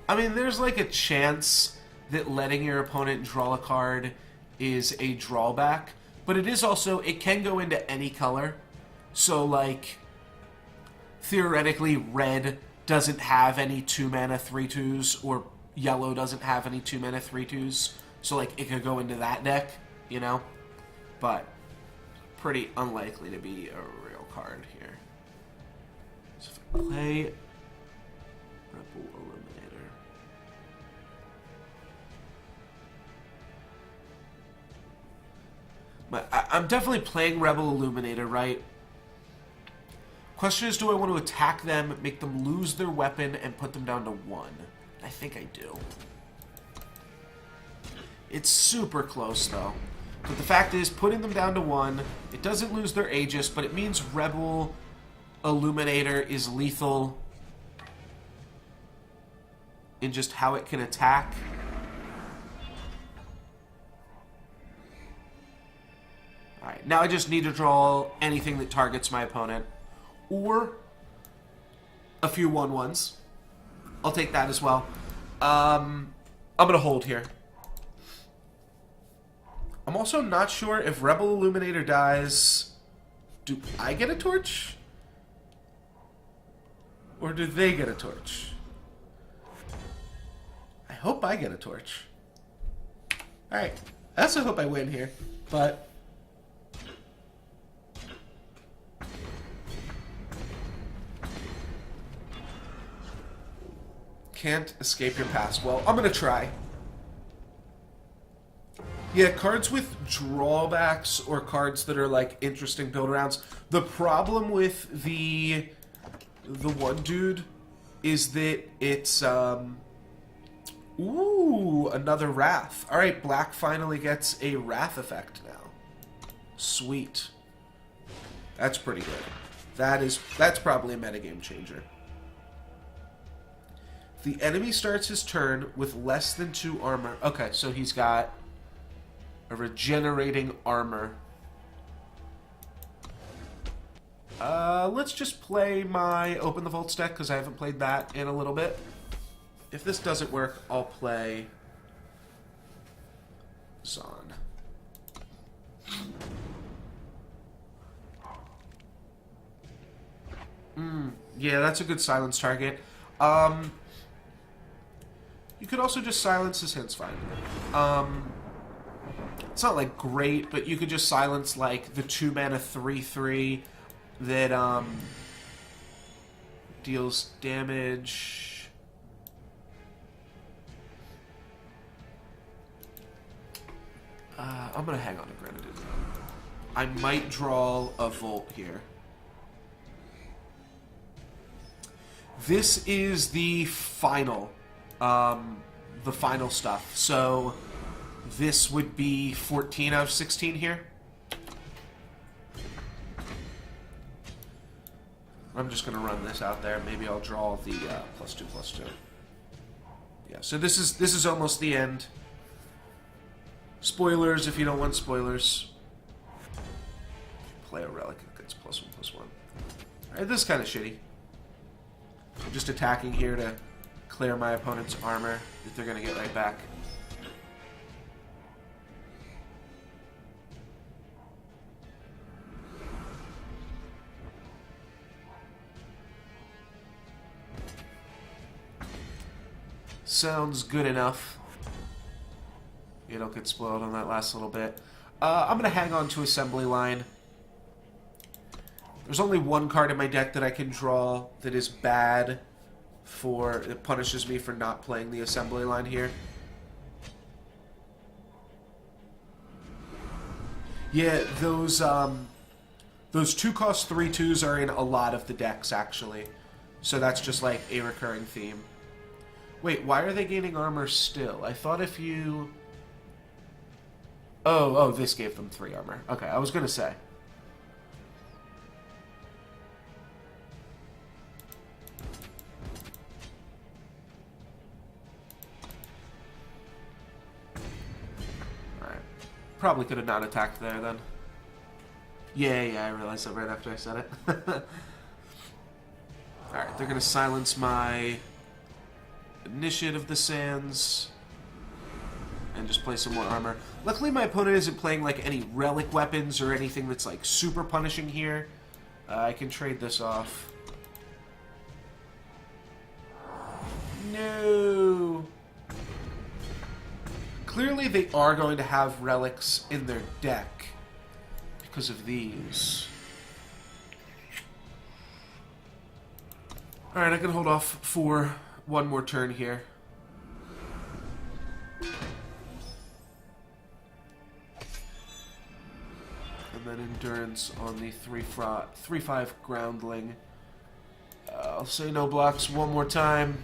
S2: I mean, there's like a chance that letting your opponent draw a card is a drawback, but it is also, it can go into any color. So, like, theoretically, red doesn't have any 2-mana 3/2s, or yellow doesn't have any 2-mana 3/2s. So, like, it could go into that deck, you know? But pretty unlikely to be a real card here. So if I play Rebel Eliminator. But I'm definitely playing Rebel Illuminator, right? Question is, do I want to attack them, make them lose their weapon, and put them down to 1? I think I do. It's super close, though. But the fact is, putting them down to 1, it doesn't lose their Aegis, but it means Rebel Illuminator is lethal in just how it can attack. Alright, now I just need to draw anything that targets my opponent. Or a few 1/1s. I'll take that as well. I'm going to hold here. I'm also not sure if Rebel Illuminator dies, do I get a torch? Or do they get a torch? I hope I get a torch. Alright. I also hope I win here, but can't escape your past. Well, I'm going to try. Yeah, cards with drawbacks or cards that are like interesting build arounds. The problem with the one dude is that it's ooh, another Wrath. All right, black finally gets a Wrath effect now. Sweet. That's pretty good. That's probably a metagame changer. The enemy starts his turn with less than 2 armor. Okay, so he's got a regenerating armor. Let's just play my Open the Vaults deck, because I haven't played that in a little bit. If this doesn't work, I'll play Zon. Yeah, that's a good silence target. You could also just silence his Hintsfinder. It's not, like, great, but you could just silence, like, the 2-mana 3/3 that, deals damage. I'm gonna hang on to Grenadine. I might draw a Volt here. This is the final stuff. So this would be 14 out of 16 here. I'm just going to run this out there. Maybe I'll draw the +2/+2. Yeah, so this is almost the end. Spoilers if you don't want spoilers. Play a relic that gets +1/+1. Alright, this is kind of shitty. I'm just attacking here to clear my opponent's armor that they're going to get right back. Sounds good enough. You don't get spoiled on that last little bit. I'm going to hang on to Assembly Line. There's only one card in my deck that I can draw that is bad for... It punishes me for not playing the Assembly Line here. Yeah, those 2-cost 3/2s are in a lot of the decks, actually. So that's just like a recurring theme. Wait, why are they gaining armor still? I thought if you... Oh, this gave them 3 armor. Okay, I was going to say. Alright. Probably could have not attacked there, then. Yeah, I realized that right after I said it. Alright, they're going to silence my... Initiate of the Sands, and just play some more armor. Luckily, my opponent isn't playing like any relic weapons or anything that's like super punishing here. I can trade this off. No. Clearly they are going to have relics in their deck because of these. Alright, I can hold off for one more turn here. And then endurance on the 3/5 groundling. I'll say no blocks one more time.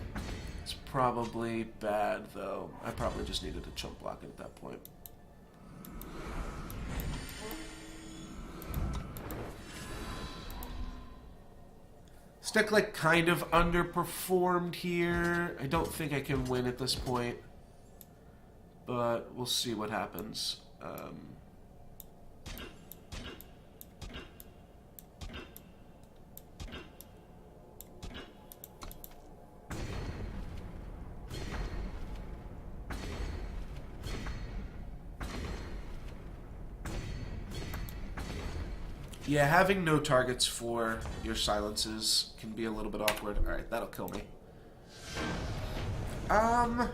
S2: It's probably bad, though. I probably just needed a chump block at that point. Stick, like, kind of underperformed here. I don't think I can win at this point. But we'll see what happens. Yeah, having no targets for your silences can be a little bit awkward. Alright, that'll kill me. I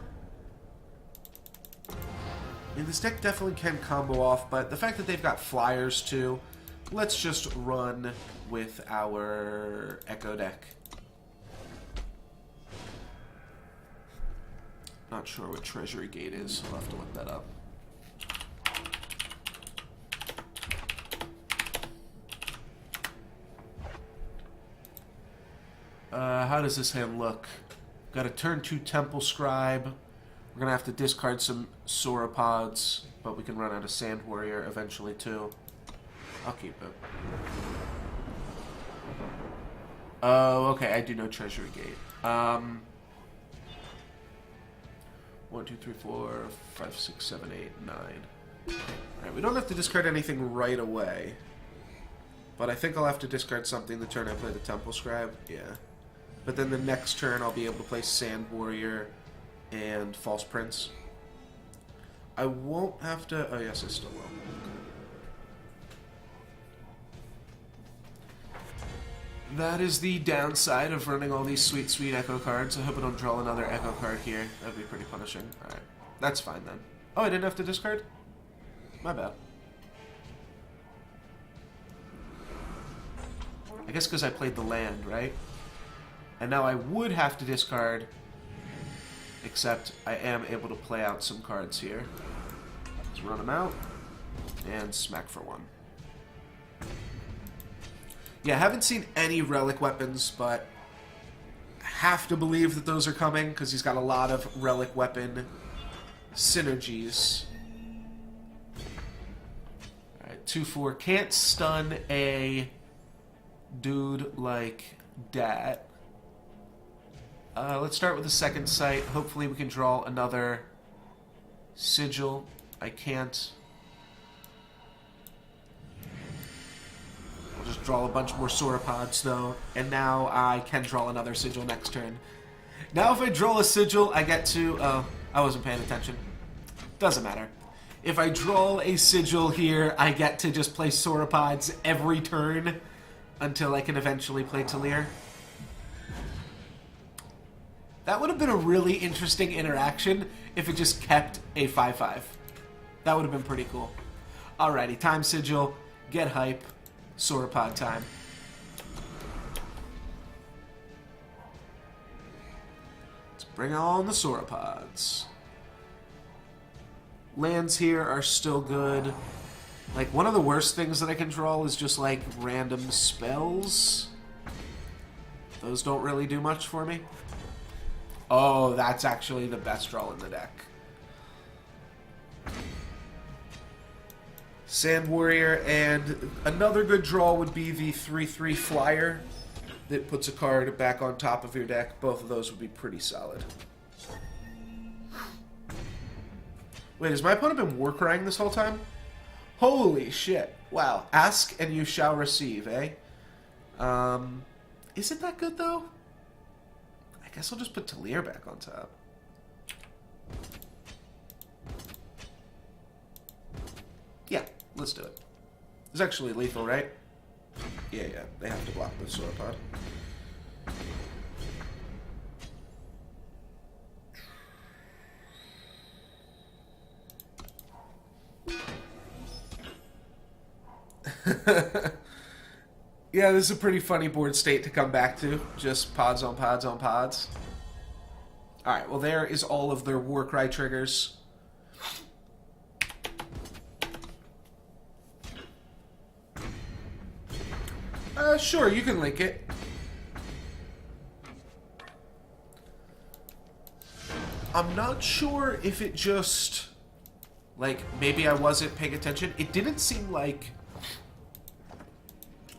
S2: mean, this deck definitely can combo off, but the fact that they've got flyers too, let's just run with our Echo deck. Not sure what Treasury Gate is. I'll have to look that up. How does this hand look? Got a turn 2 Temple Scribe. We're going to have to discard some Sauropods, but we can run out of Sand Warrior eventually too. I'll keep it. Oh, okay, I do know Treasury Gate. 1, 2, 3, 4, 5, 6, 7, 8, 9. Alright, we don't have to discard anything right away. But I think I'll have to discard something the turn I play the Temple Scribe. Yeah. But then the next turn I'll be able to play Sand Warrior and False Prince. I won't have to... Oh, yes, I still will. That is the downside of running all these sweet, sweet Echo cards. I hope I don't draw another Echo card here. That would be pretty punishing. Alright. That's fine, then. Oh, I didn't have to discard? My bad. I guess because I played the land, right? And now I would have to discard, except I am able to play out some cards here. Let's run them out, and smack for 1. Yeah, I haven't seen any relic weapons, but I have to believe that those are coming, because he's got a lot of relic weapon synergies. Alright, 2/4. Can't stun a dude like that. Let's start with the second sight. Hopefully we can draw another sigil. I can't. I'll just draw a bunch more Sauropods, though. And now I can draw another sigil next turn. Now if I draw a sigil, I get to... Oh, I wasn't paying attention. Doesn't matter. If I draw a sigil here, I get to just play Sauropods every turn until I can eventually play Talir. That would have been a really interesting interaction if it just kept a 5/5. That would have been pretty cool. Alrighty, time sigil, get hype, Sauropod time. Let's bring on the Sauropods. Lands here are still good. Like, one of the worst things that I can draw is just, like, random spells. Those don't really do much for me. Oh, that's actually the best draw in the deck. Sand Warrior, and another good draw would be the 3/3 Flyer that puts a card back on top of your deck. Both of those would be pretty solid. Wait, has my opponent been war crying this whole time? Holy shit. Wow. Ask and you shall receive, eh? Is it that good, though? I guess I'll just put Talir back on top. Yeah, let's do it. It's actually lethal, right? Yeah, they have to block the Sauropod. Yeah, this is a pretty funny board state to come back to. Just pods on pods on pods. Alright, well there is all of their Warcry triggers. Sure, you can link it. I'm not sure if it just... Like, maybe I wasn't paying attention. It didn't seem like...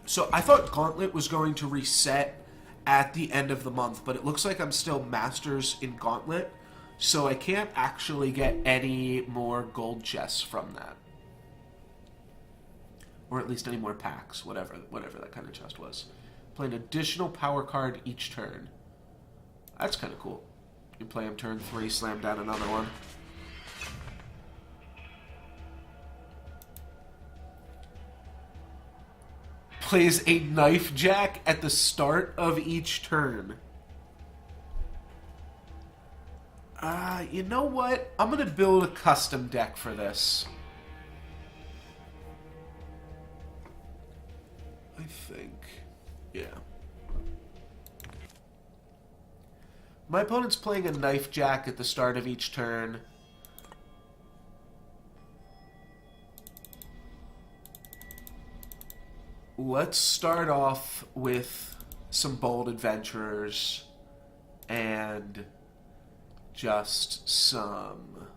S2: So, I thought Gauntlet was going to reset at the end of the month, but it looks like I'm still Masters in Gauntlet, so I can't actually get any more gold chests from that. Or at least any more packs, whatever that kind of chest was. Play an additional power card each turn. That's kind of cool. You play him turn 3, slam down another one. Plays a Knife Jack at the start of each turn. You know what? I'm going to build a custom deck for this. I think. Yeah. My opponent's playing a Knife Jack at the start of each turn. Let's start off with some Bold Adventurers and just some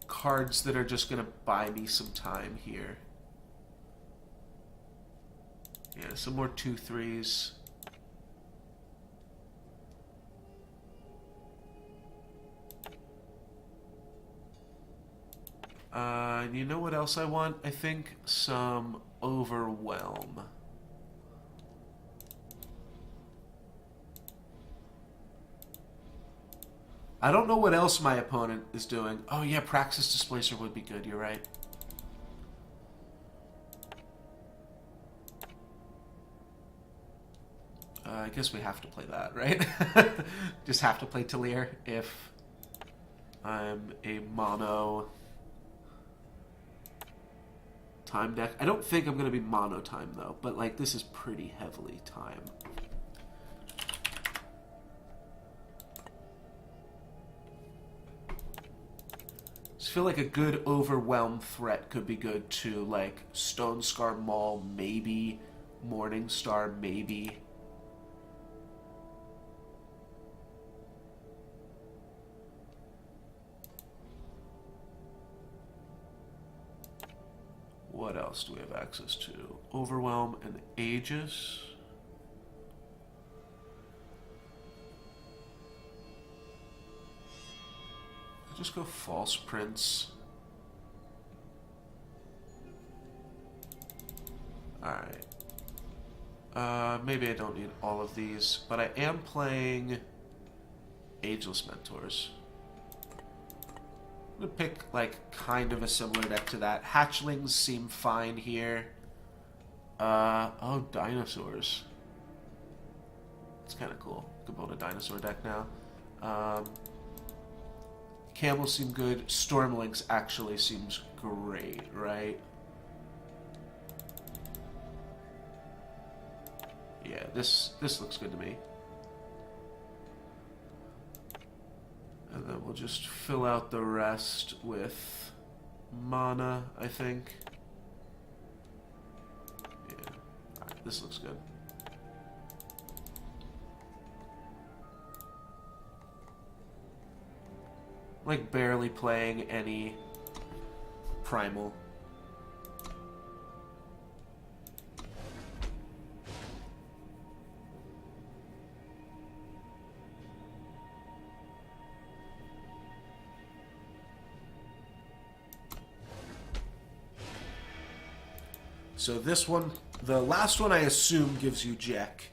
S2: cards that are just going to buy me some time here. Yeah, some more 2/3s. You know what else I want? I think some Overwhelm. I don't know what else my opponent is doing. Oh yeah, Praxis Displacer would be good, you're right. I guess we have to play that, right? Just have to play Talir if I'm a mono time deck. I don't think I'm going to be mono time though, but like this is pretty heavily time. I feel like a good Overwhelm threat could be good to like Stone Scar Maul, maybe Morning Star, maybe. What else do we have access to? Overwhelm and Aegis. I'll just go False Prince. Alright. Maybe I don't need all of these, but I am playing Ageless Mentors. I'm gonna pick, like, kind of a similar deck to that. Hatchlings seem fine here. Oh, Dinosaurs. It's kind of cool. Could build a dinosaur deck now. Camels seem good. Stormlinks actually seems great, right? Yeah, this looks good to me. And then we'll just fill out the rest with mana, I think. Yeah. Alright, this looks good. Like barely playing any primal. So this one, the last one I assume gives you Jekk.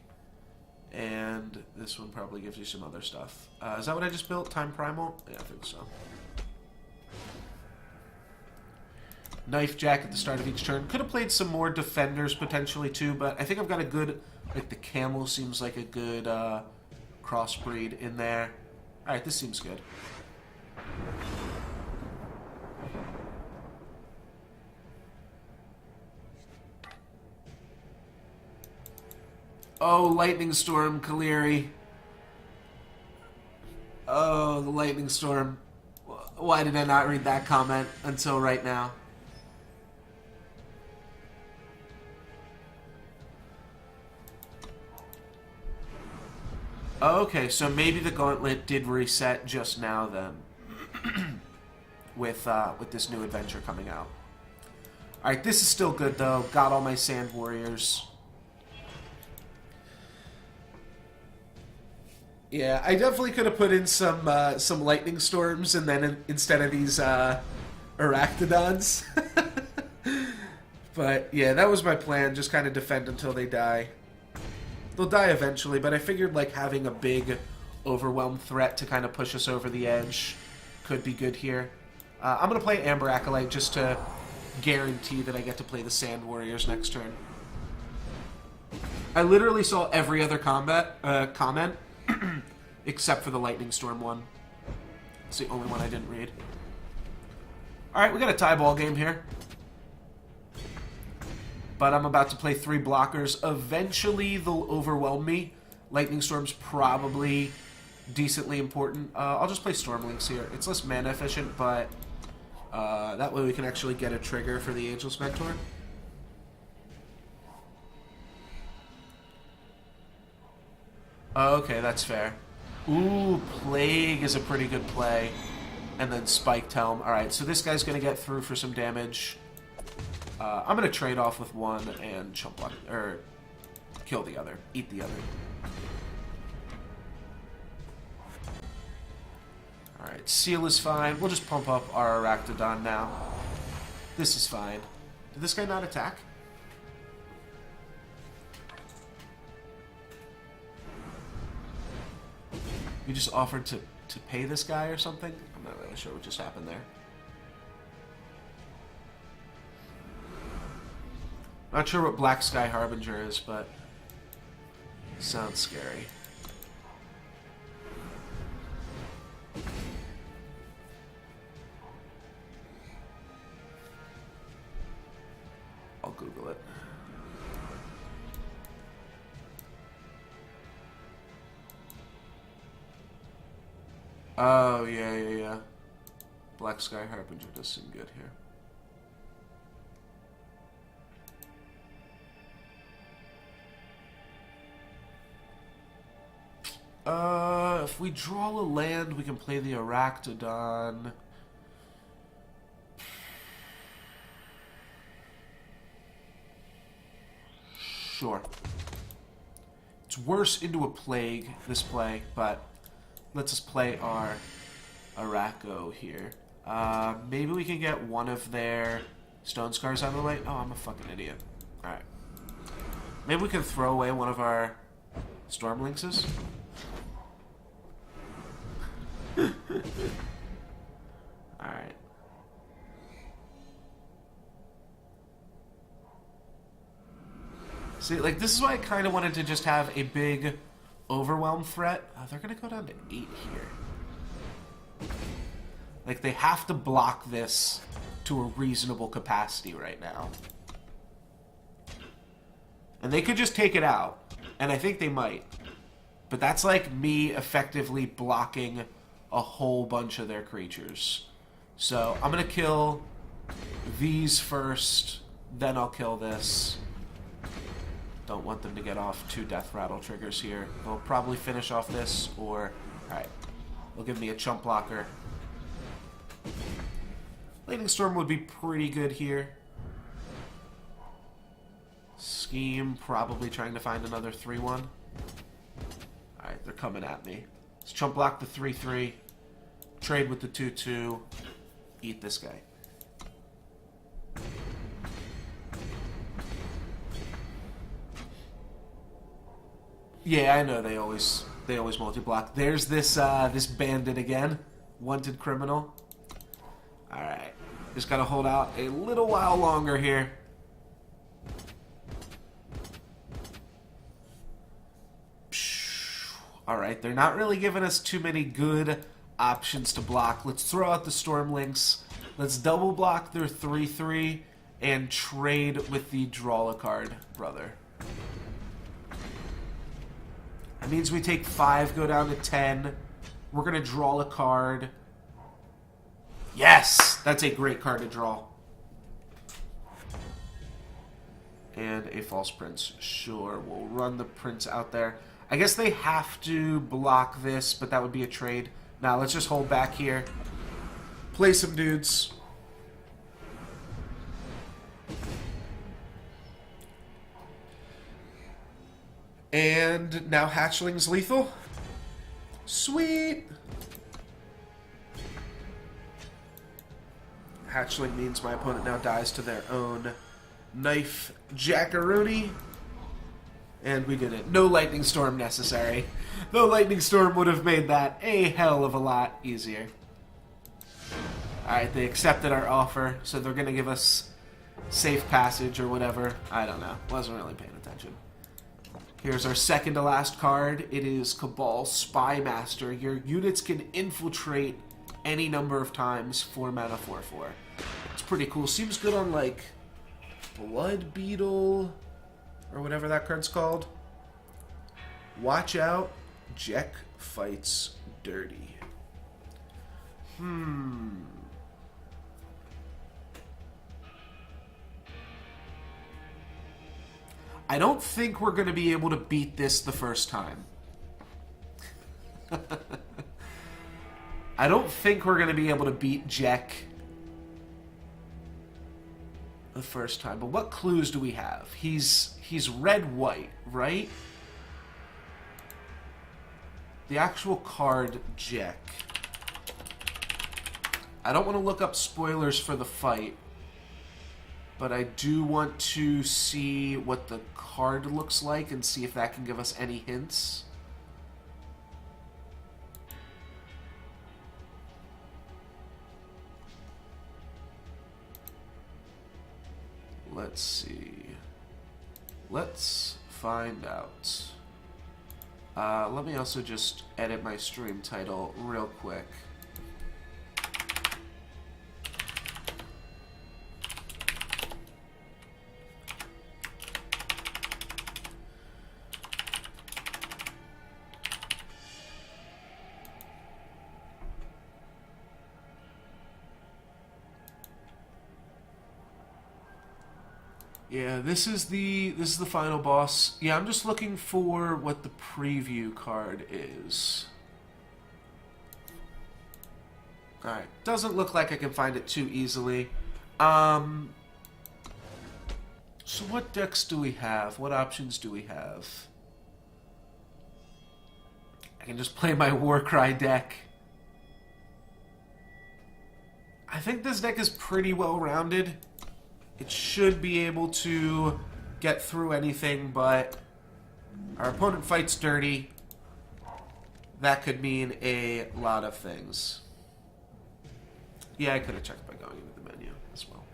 S2: And this one probably gives you some other stuff. Is that what I just built? Time Primal? Yeah, I think so. Knife Jack at the start of each turn. Could have played some more Defenders potentially too, but I think I've got a good... Like the Camel seems like a good crossbreed in there. Alright, this seems good. Oh, lightning storm, Kaleri. Oh, the lightning storm. Why did I not read that comment until right now? Okay, so maybe the gauntlet did reset just now then. with this new adventure coming out. Alright, this is still good though. Got all my sand warriors. Yeah, I definitely could have put in some lightning storms and then instead of these Arachnodons. But yeah, that was my plan, just kind of defend until they die. They'll die eventually, but I figured like having a big overwhelm threat to kind of push us over the edge could be good here. I'm going to play Amber Acolyte just to guarantee that I get to play the Sand Warriors next turn. I literally saw every other comment except for the Lightning Storm one. It's the only one I didn't read. Alright, we got a tie ball game here. But I'm about to play 3 blockers. Eventually, they'll overwhelm me. Lightning Storm's probably decently important. I'll just play Stormlinks here. It's less mana efficient, but that way we can actually get a trigger for the Ageless Mentor. Okay, that's fair. Ooh, Plague is a pretty good play. And then Spiked Helm. Alright, so this guy's going to get through for some damage. I'm going to trade off with one and chump block, or kill the other. Eat the other. Alright, Seal is fine. We'll just pump up our Arachnodon now. This is fine. Did this guy not attack? You just offered to pay this guy or something? I'm not really sure what just happened there. Not sure what Black Sky Harbinger is, but sounds scary. I'll Google it. Oh, yeah. Black Sky Harbinger does seem good here. If we draw a land, we can play the Arachnodon. Sure. It's worse into a Plague, this play, but let's just play our Araco here. Maybe we can get one of their Stone Scars out of the way. Oh, I'm a fucking idiot. Alright. Maybe we can throw away one of our Stormlinkses. Alright. See, like, this is why I kind of wanted to just have a big overwhelm threat. They're going to go down to 8 here. Like, they have to block this to a reasonable capacity right now. And they could just take it out. And I think they might. But that's like me effectively blocking a whole bunch of their creatures. So I'm going to kill these first, then I'll kill this. Don't want them to get off 2 Death Rattle triggers here. They'll probably finish off this, or... Alright. They'll give me a chump blocker. Lightning Storm would be pretty good here. Scheme, probably trying to find another 3-1. Alright, they're coming at me. Let's chump block the 3-3. Trade with the 2-2. Eat this guy. Yeah, I know they always multi-block. There's this this bandit again. Wanted criminal. Alright. Just gotta hold out a little while longer here. Alright, they're not really giving us too many good options to block. Let's throw out the Stormlinks. Let's double block their 3/3 and trade with the draw a card brother. That means we take 5, go down to 10. We're going to draw a card. Yes! That's a great card to draw. And a false prince. Sure, we'll run the prince out there. I guess they have to block this, but that would be a trade. Now, let's just hold back here. Play some dudes. And now Hatchling's lethal. Sweet! Hatchling means my opponent now dies to their own knife jackaroonie. And we did it. No lightning storm necessary. Though lightning storm would have made that a hell of a lot easier. Alright, they accepted our offer, so they're going to give us safe passage or whatever. I don't know. Wasn't really paying attention. Here's our second to last card. It is Cabal Spy Master. Your units can infiltrate any number of times, 4 mana, 4/4. It's pretty cool. Seems good on, like, Blood Beetle, or whatever that card's called. Watch out, Jekk fights dirty. I don't think we're going to be able to beat this the first time. I don't think we're going to be able to beat Jekk the first time. But what clues do we have? He's red-white, right? The actual card, Jekk. I don't want to look up spoilers for the fight, but I do want to see what the card looks like and see if that can give us any hints. Let's see. Let's find out. Let me also just edit my stream title real quick. Yeah, this is the final boss. Yeah, I'm just looking for what the preview card is. Alright, doesn't look like I can find it too easily. So what decks do we have? What options do we have? I can just play my Warcry deck. I think this deck is pretty well-rounded. It should be able to get through anything, but our opponent fights dirty. That could mean a lot of things. Yeah, I could have checked by going into the menu as well.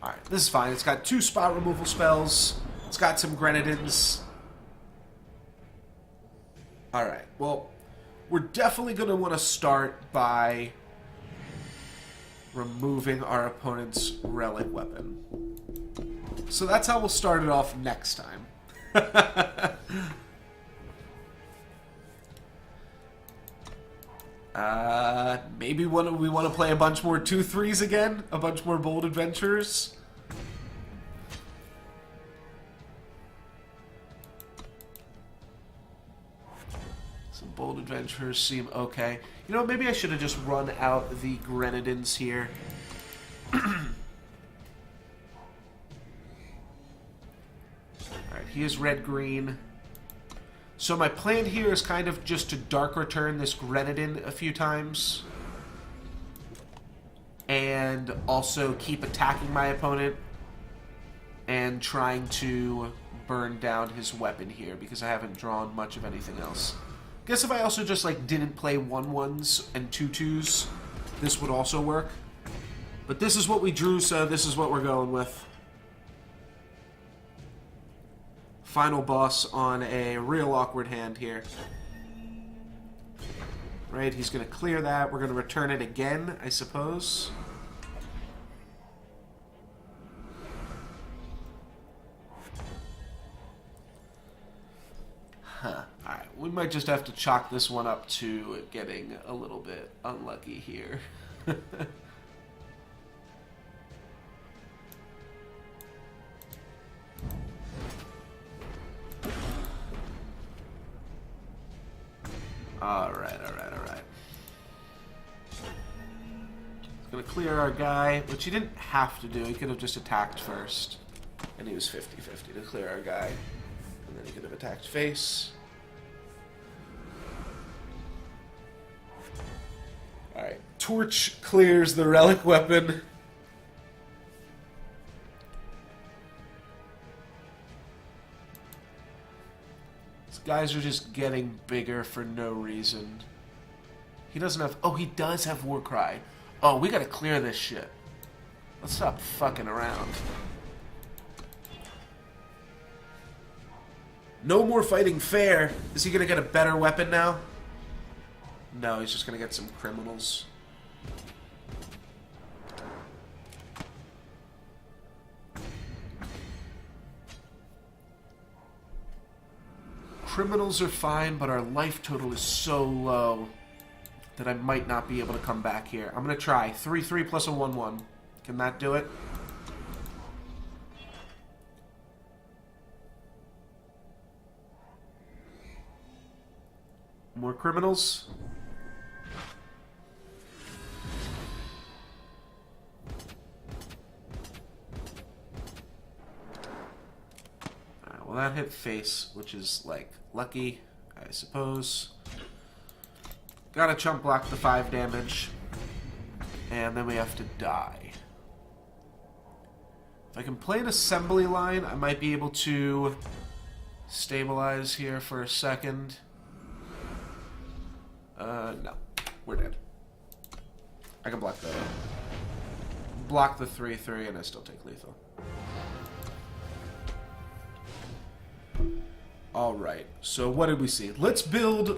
S2: Alright, this is fine. It's got 2 spot removal spells. It's got some Grenadins. Alright, well, we're definitely going to want to start by removing our opponent's relic weapon. So that's how we'll start it off next time. Maybe we want to play a bunch more 2/3s again? A bunch more Bold Adventures? Some Bold Adventures seem okay. You know, maybe I should have just run out the Grenadins here. Alright, he is red-green. So my plan here is kind of just to Dark Return this Grenadin a few times. And also keep attacking my opponent. And trying to burn down his weapon here, because I haven't drawn much of anything else. Guess if I also just, like, didn't play 1/1s and 2/2s, this would also work. But this is what we drew, so this is what we're going with. Final boss on a real awkward hand here. Right, he's going to clear that. We're going to return it again, I suppose. might just have to chalk this one up to getting a little bit unlucky here. Alright. He's gonna clear our guy, which he didn't have to do. He could have just attacked first. And he was 50-50 to clear our guy. And then he could have attacked face. Alright. Torch clears the relic weapon. These guys are just getting bigger for no reason. He doesn't have... Oh, he does have Warcry. Oh, we gotta clear this shit. Let's stop fucking around. No more fighting fair. Is he gonna get a better weapon now? No, he's just gonna get some criminals. Criminals are fine, but our life total is so low that I might not be able to come back here. I'm gonna try. 3-3 plus a 1-1. Can that do it? More criminals? Alright, well that hit face, which is, like, lucky, I suppose. Gotta chump block the 5 damage. And then we have to die. If I can play an assembly line, I might be able to stabilize here for a second. No. We're dead. I can block the 3-3 and I still take lethal. Alright, so what did we see? Let's build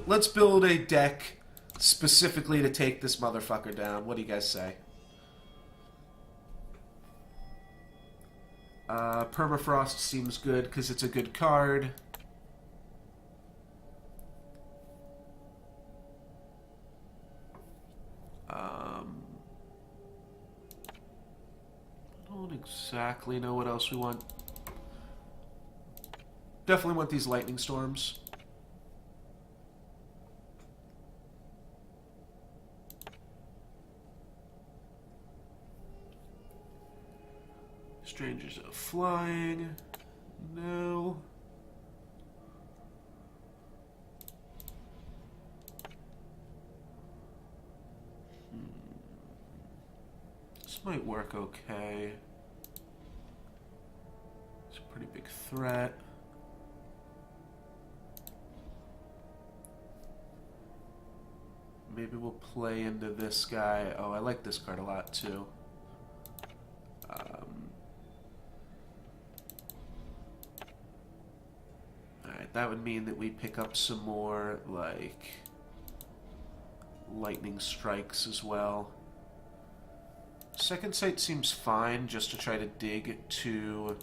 S2: a deck specifically to take this motherfucker down. What do you guys say? Permafrost seems good because it's a good card. I don't exactly know what else we want. Definitely want these lightning storms. Strangers of flying. No. This might work okay. It's a pretty big threat. Maybe we'll play into this guy. Oh, I like this card a lot too. Alright, that would mean that we pick up some more, like, lightning strikes as well. Second sight seems fine, just to try to dig to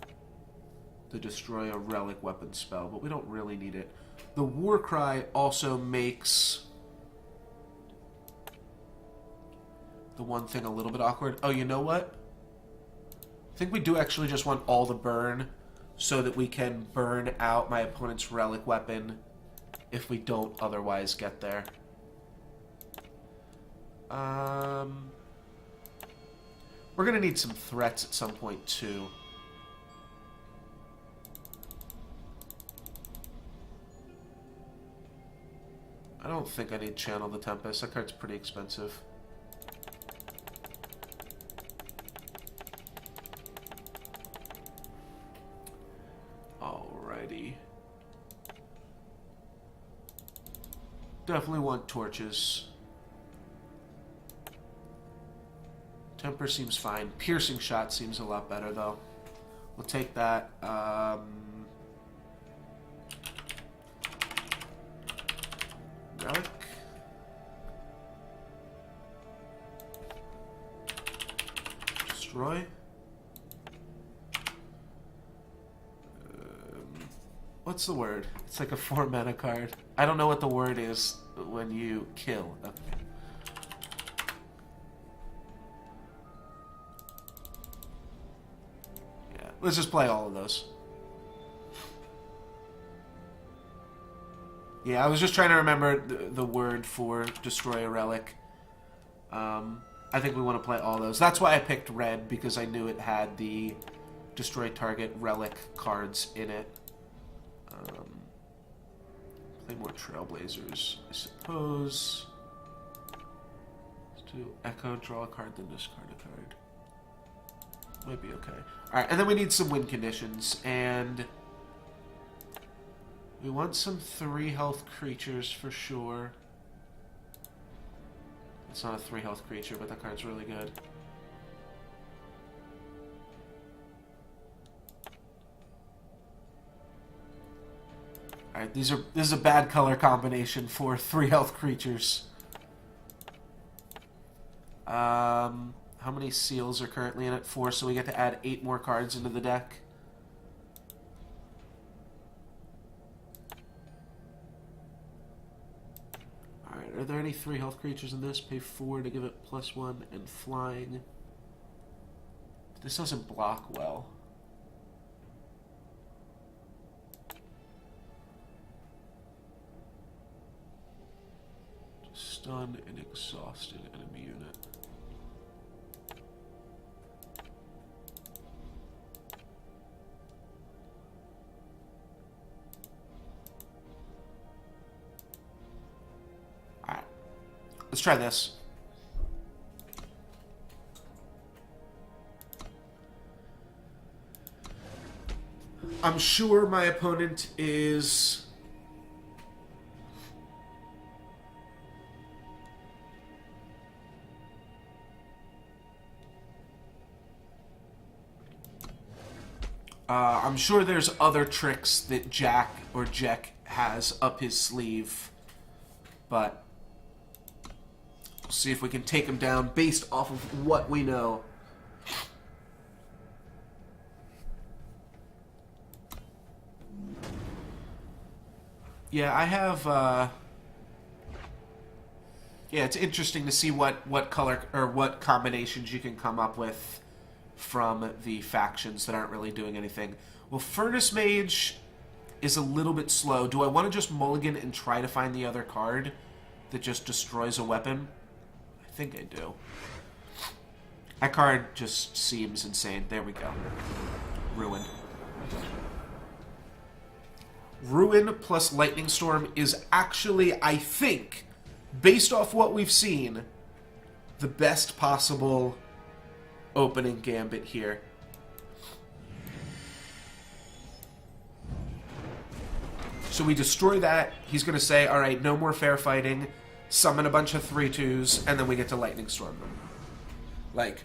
S2: the destroy a relic weapon spell, but we don't really need it. The Warcry also makes the one thing a little bit awkward. Oh, you know what? I think we do actually just want all the burn so that we can burn out my opponent's relic weapon if we don't otherwise get there. We're gonna need some threats at some point too. I don't think I need Channel the Tempest. That card's pretty expensive. Alrighty. Definitely want torches. Temper seems fine. Piercing shot seems a lot better, though. We'll take that. Relic. Destroy. What's the word? It's like a 4-mana card. I don't know what the word is when you kill. Okay. Yeah, let's just play all of those. Yeah, I was just trying to remember the word for destroy a relic. I think we want to play all those. That's why I picked red, because I knew it had the destroy target relic cards in it. Play more Trailblazers, I suppose. Let's do Echo, draw a card, then discard a card. Might be okay. Alright, and then we need some win conditions, and we want some 3 health creatures for sure. It's not a 3 health creature, but that card's really good. Alright, this is a bad color combination for 3 health creatures. How many seals are currently in it? 4, so we get to add 8 more cards into the deck. Alright, are there any 3 health creatures in this? Pay 4 to give it +1 and flying. This doesn't block well. Stun an exhausted enemy unit. Alright. Let's try this. I'm sure my opponent is... I'm sure there's other tricks that Jack or Jekk has up his sleeve, but we'll see if we can take him down based off of what we know. Yeah, I have, yeah, it's interesting to see what color or what combinations you can come up with from the factions that aren't really doing anything. Well, Furnace Mage is a little bit slow. Do I want to just mulligan and try to find the other card that just destroys a weapon? I think I do. That card just seems insane. There we go. Ruin. Ruin plus Lightning Storm is actually, I think, based off what we've seen, the best possible opening gambit here. So we destroy that. He's going to say, alright, no more fair fighting. Summon a bunch of 3/2s, and then we get to Lightning Storm them. Like,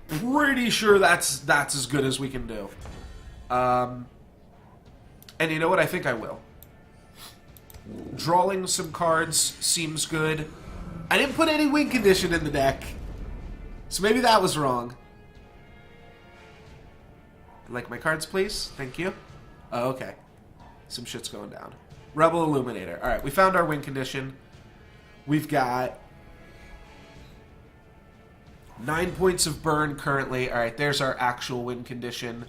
S2: pretty sure that's as good as we can do. And you know what? I think I will. Drawing some cards seems good. I didn't put any win condition in the deck, so maybe that was wrong. Like my cards, please. Thank you. Oh, okay. Some shit's going down. Rebel Illuminator. Alright, we found our win condition. We've got 9 points of burn currently. Alright, there's our actual win condition.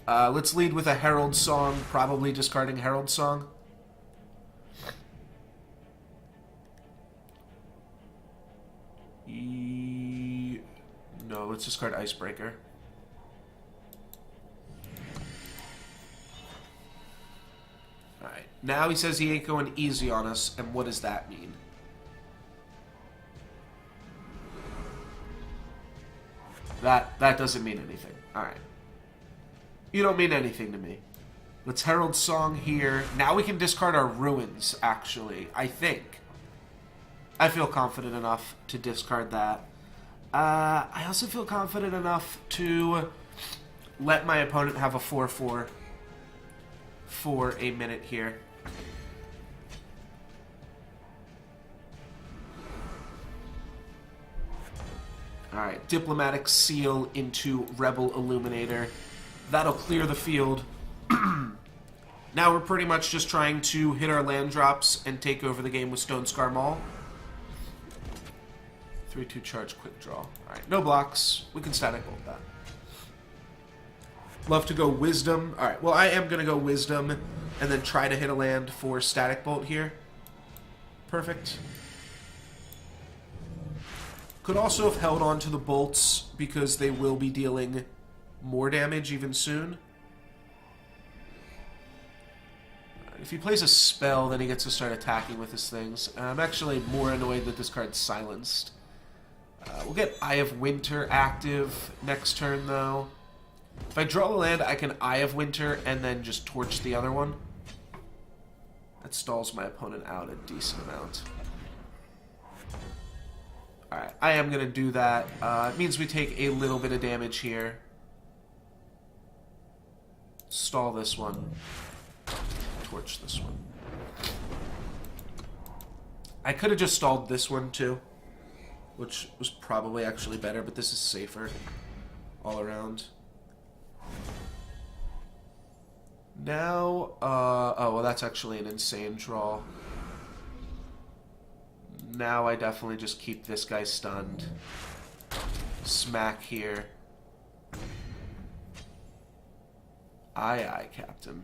S2: Let's lead with a Herald Song, probably discarding Herald Song. No, let's discard Icebreaker. Alright, now he says he ain't going easy on us, and what does that mean? That doesn't mean anything. Alright. You don't mean anything to me. Let's Herald Song here. Now we can discard our Ruins, actually. I think. I feel confident enough to discard that. I also feel confident enough to let my opponent have a 4/4 for a minute here. Alright, Diplomatic Seal into Rebel Illuminator. That'll clear the field. Now we're pretty much just trying to hit our land drops and take over the game with Stone Scar Maul. 3-2 charge, quick draw. Alright, no blocks. We can static bolt that. Love to go Wisdom. Alright, well I am going to go Wisdom and then try to hit a land for static bolt here. Perfect. Could also have held on to the bolts because they will be dealing more damage even soon. If he plays a spell, then he gets to start attacking with his things. I'm actually more annoyed that this card's silenced. We'll get Eye of Winter active next turn, though. If I draw a land, I can Eye of Winter and then just torch the other one. That stalls my opponent out a decent amount. Alright, I am going to do that. It means we take a little bit of damage here. Stall this one. Torch this one. I could have just stalled this one too, which was probably actually better, but this is safer all around. Now, oh, well, that's actually an insane draw. Now I definitely just keep this guy stunned. Smack here. Aye, aye, Captain.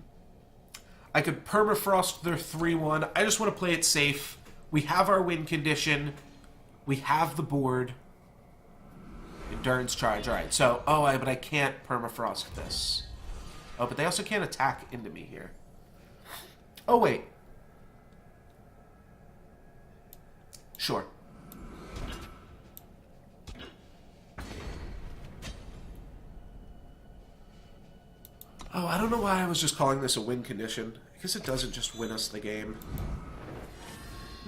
S2: I could permafrost their 3-1. I just want to play it safe. We have our win condition. We have the board. Endurance charge. Alright, so... Oh, but I can't permafrost this. Oh, but they also can't attack into me here. Oh, wait. Sure. Oh, I don't know why I was just calling this a win condition. I guess it doesn't just win us the game.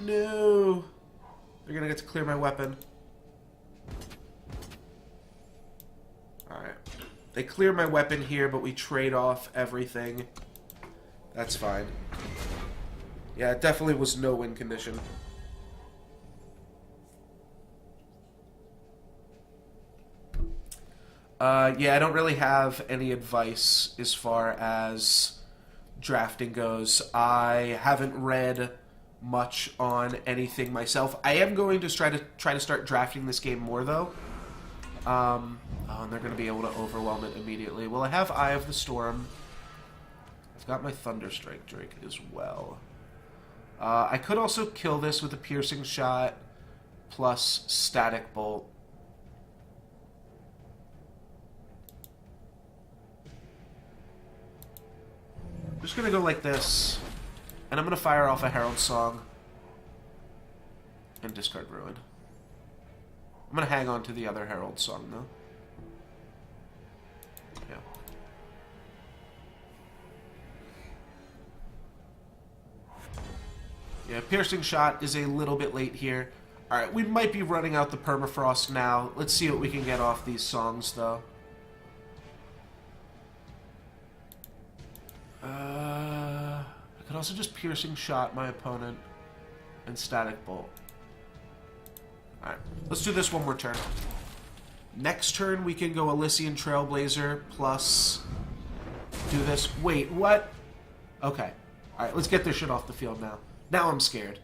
S2: No. They're gonna get to clear my weapon. Alright. They clear my weapon here, but we trade off everything. That's fine. Yeah, it definitely was no win condition. Yeah, I don't really have any advice as far as drafting goes. I haven't read much on anything myself. I am going to try to start drafting this game more, though. Oh, and they're going to be able to overwhelm it immediately. Well, I have Eye of the Storm. I've got my Thunderstrike Drake as well. I could also kill this with a Piercing Shot plus Static Bolt. I'm just going to go like this, and I'm going to fire off a Herald Song and discard Ruin. I'm going to hang on to the other Herald Song, though. Yeah. Yeah, Piercing Shot is a little bit late here. Alright, we might be running out the Permafrost now. Let's see what we can get off these songs, though. I could also just Piercing Shot my opponent and Static Bolt. Alright, let's do this one more turn. Next turn, we can go Elysian Trailblazer plus do this. Wait, what? Okay. Alright, let's get this shit off the field now. Now I'm scared.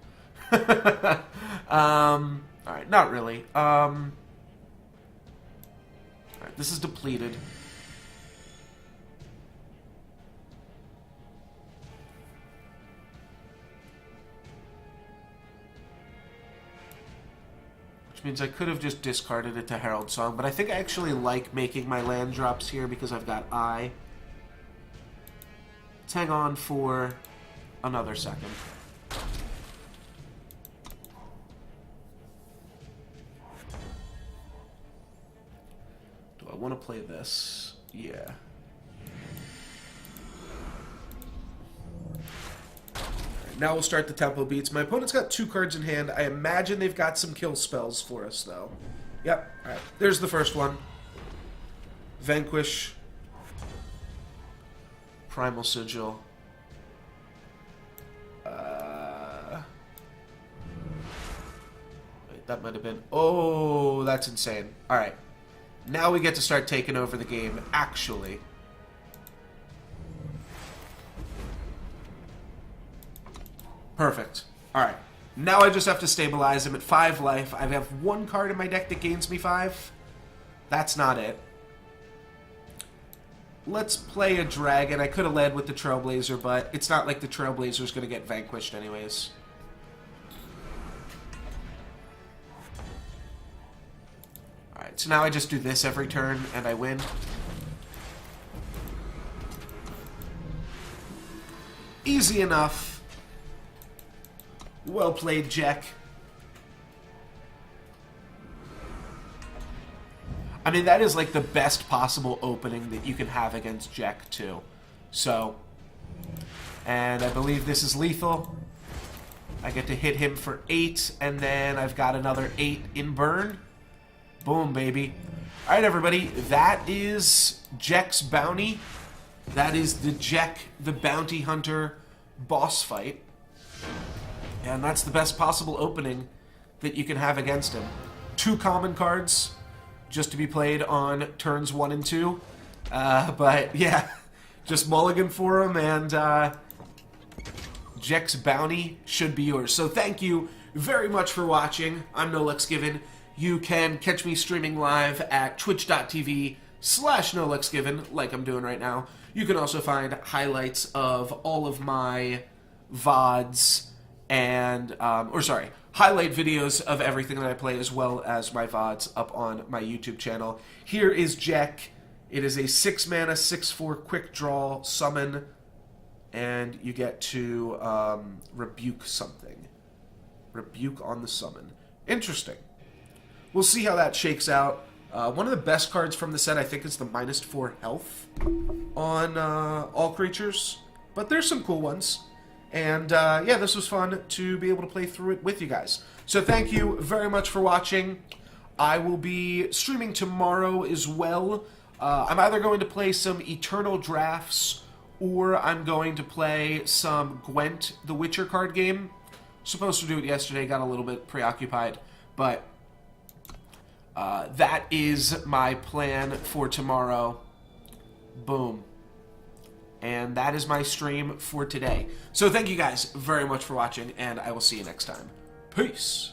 S2: Alright, not really. Alright, this is depleted. Which means I could have just discarded it to Herald Song, but I think I actually like making my land drops here because I've got Eye. Let's hang on for another second. Do I want to play this? Yeah. Now we'll start the tempo beats. My opponent's got 2 cards in hand. I imagine they've got some kill spells for us, though. Yep. Alright. There's the first one. Vanquish. Primal Sigil. Wait, that might have been... Oh, that's insane. Alright. Now we get to start taking over the game, actually. Perfect. Alright. Now I just have to stabilize him at 5 life. I have 1 card in my deck that gains me 5. That's not it. Let's play a dragon. I could have led with the Trailblazer, but it's not like the Trailblazer's going to get vanquished anyways. Alright, so now I just do this every turn, and I win. Easy enough. Well played, Jekk. I mean, that is like the best possible opening that you can have against Jekk, too. So, and I believe this is lethal. I get to hit him for 8, and then I've got another 8 in burn. Boom, baby. Alright, everybody, that is Jekk's bounty. That is the Jekk the Bounty Hunter boss fight. And that's the best possible opening that you can have against him. 2 common cards, just to be played on turns 1 and 2. But, yeah, just mulligan for him, and Jekk's bounty should be yours. So thank you very much for watching. I'm NoLuxGiven. You can catch me streaming live at twitch.tv/NoLuxGiven, like I'm doing right now. You can also find highlights of all of my VODs and, highlight videos of everything that I play, as well as my VODs up on my YouTube channel. Here is Jekk. It is a 6-mana, 6/4 quick draw summon, and you get to rebuke something. Rebuke on the summon. Interesting. We'll see how that shakes out. One of the best cards from the set, I think, is the -4 health on all creatures. But there's some cool ones. And, yeah, this was fun to be able to play through it with you guys. So thank you very much for watching. I will be streaming tomorrow as well. I'm either going to play some Eternal Drafts, or I'm going to play some Gwent, the Witcher card game. Supposed to do it yesterday, got a little bit preoccupied. But that is my plan for tomorrow. Boom. And that is my stream for today. So thank you guys very much for watching, and I will see you next time. Peace.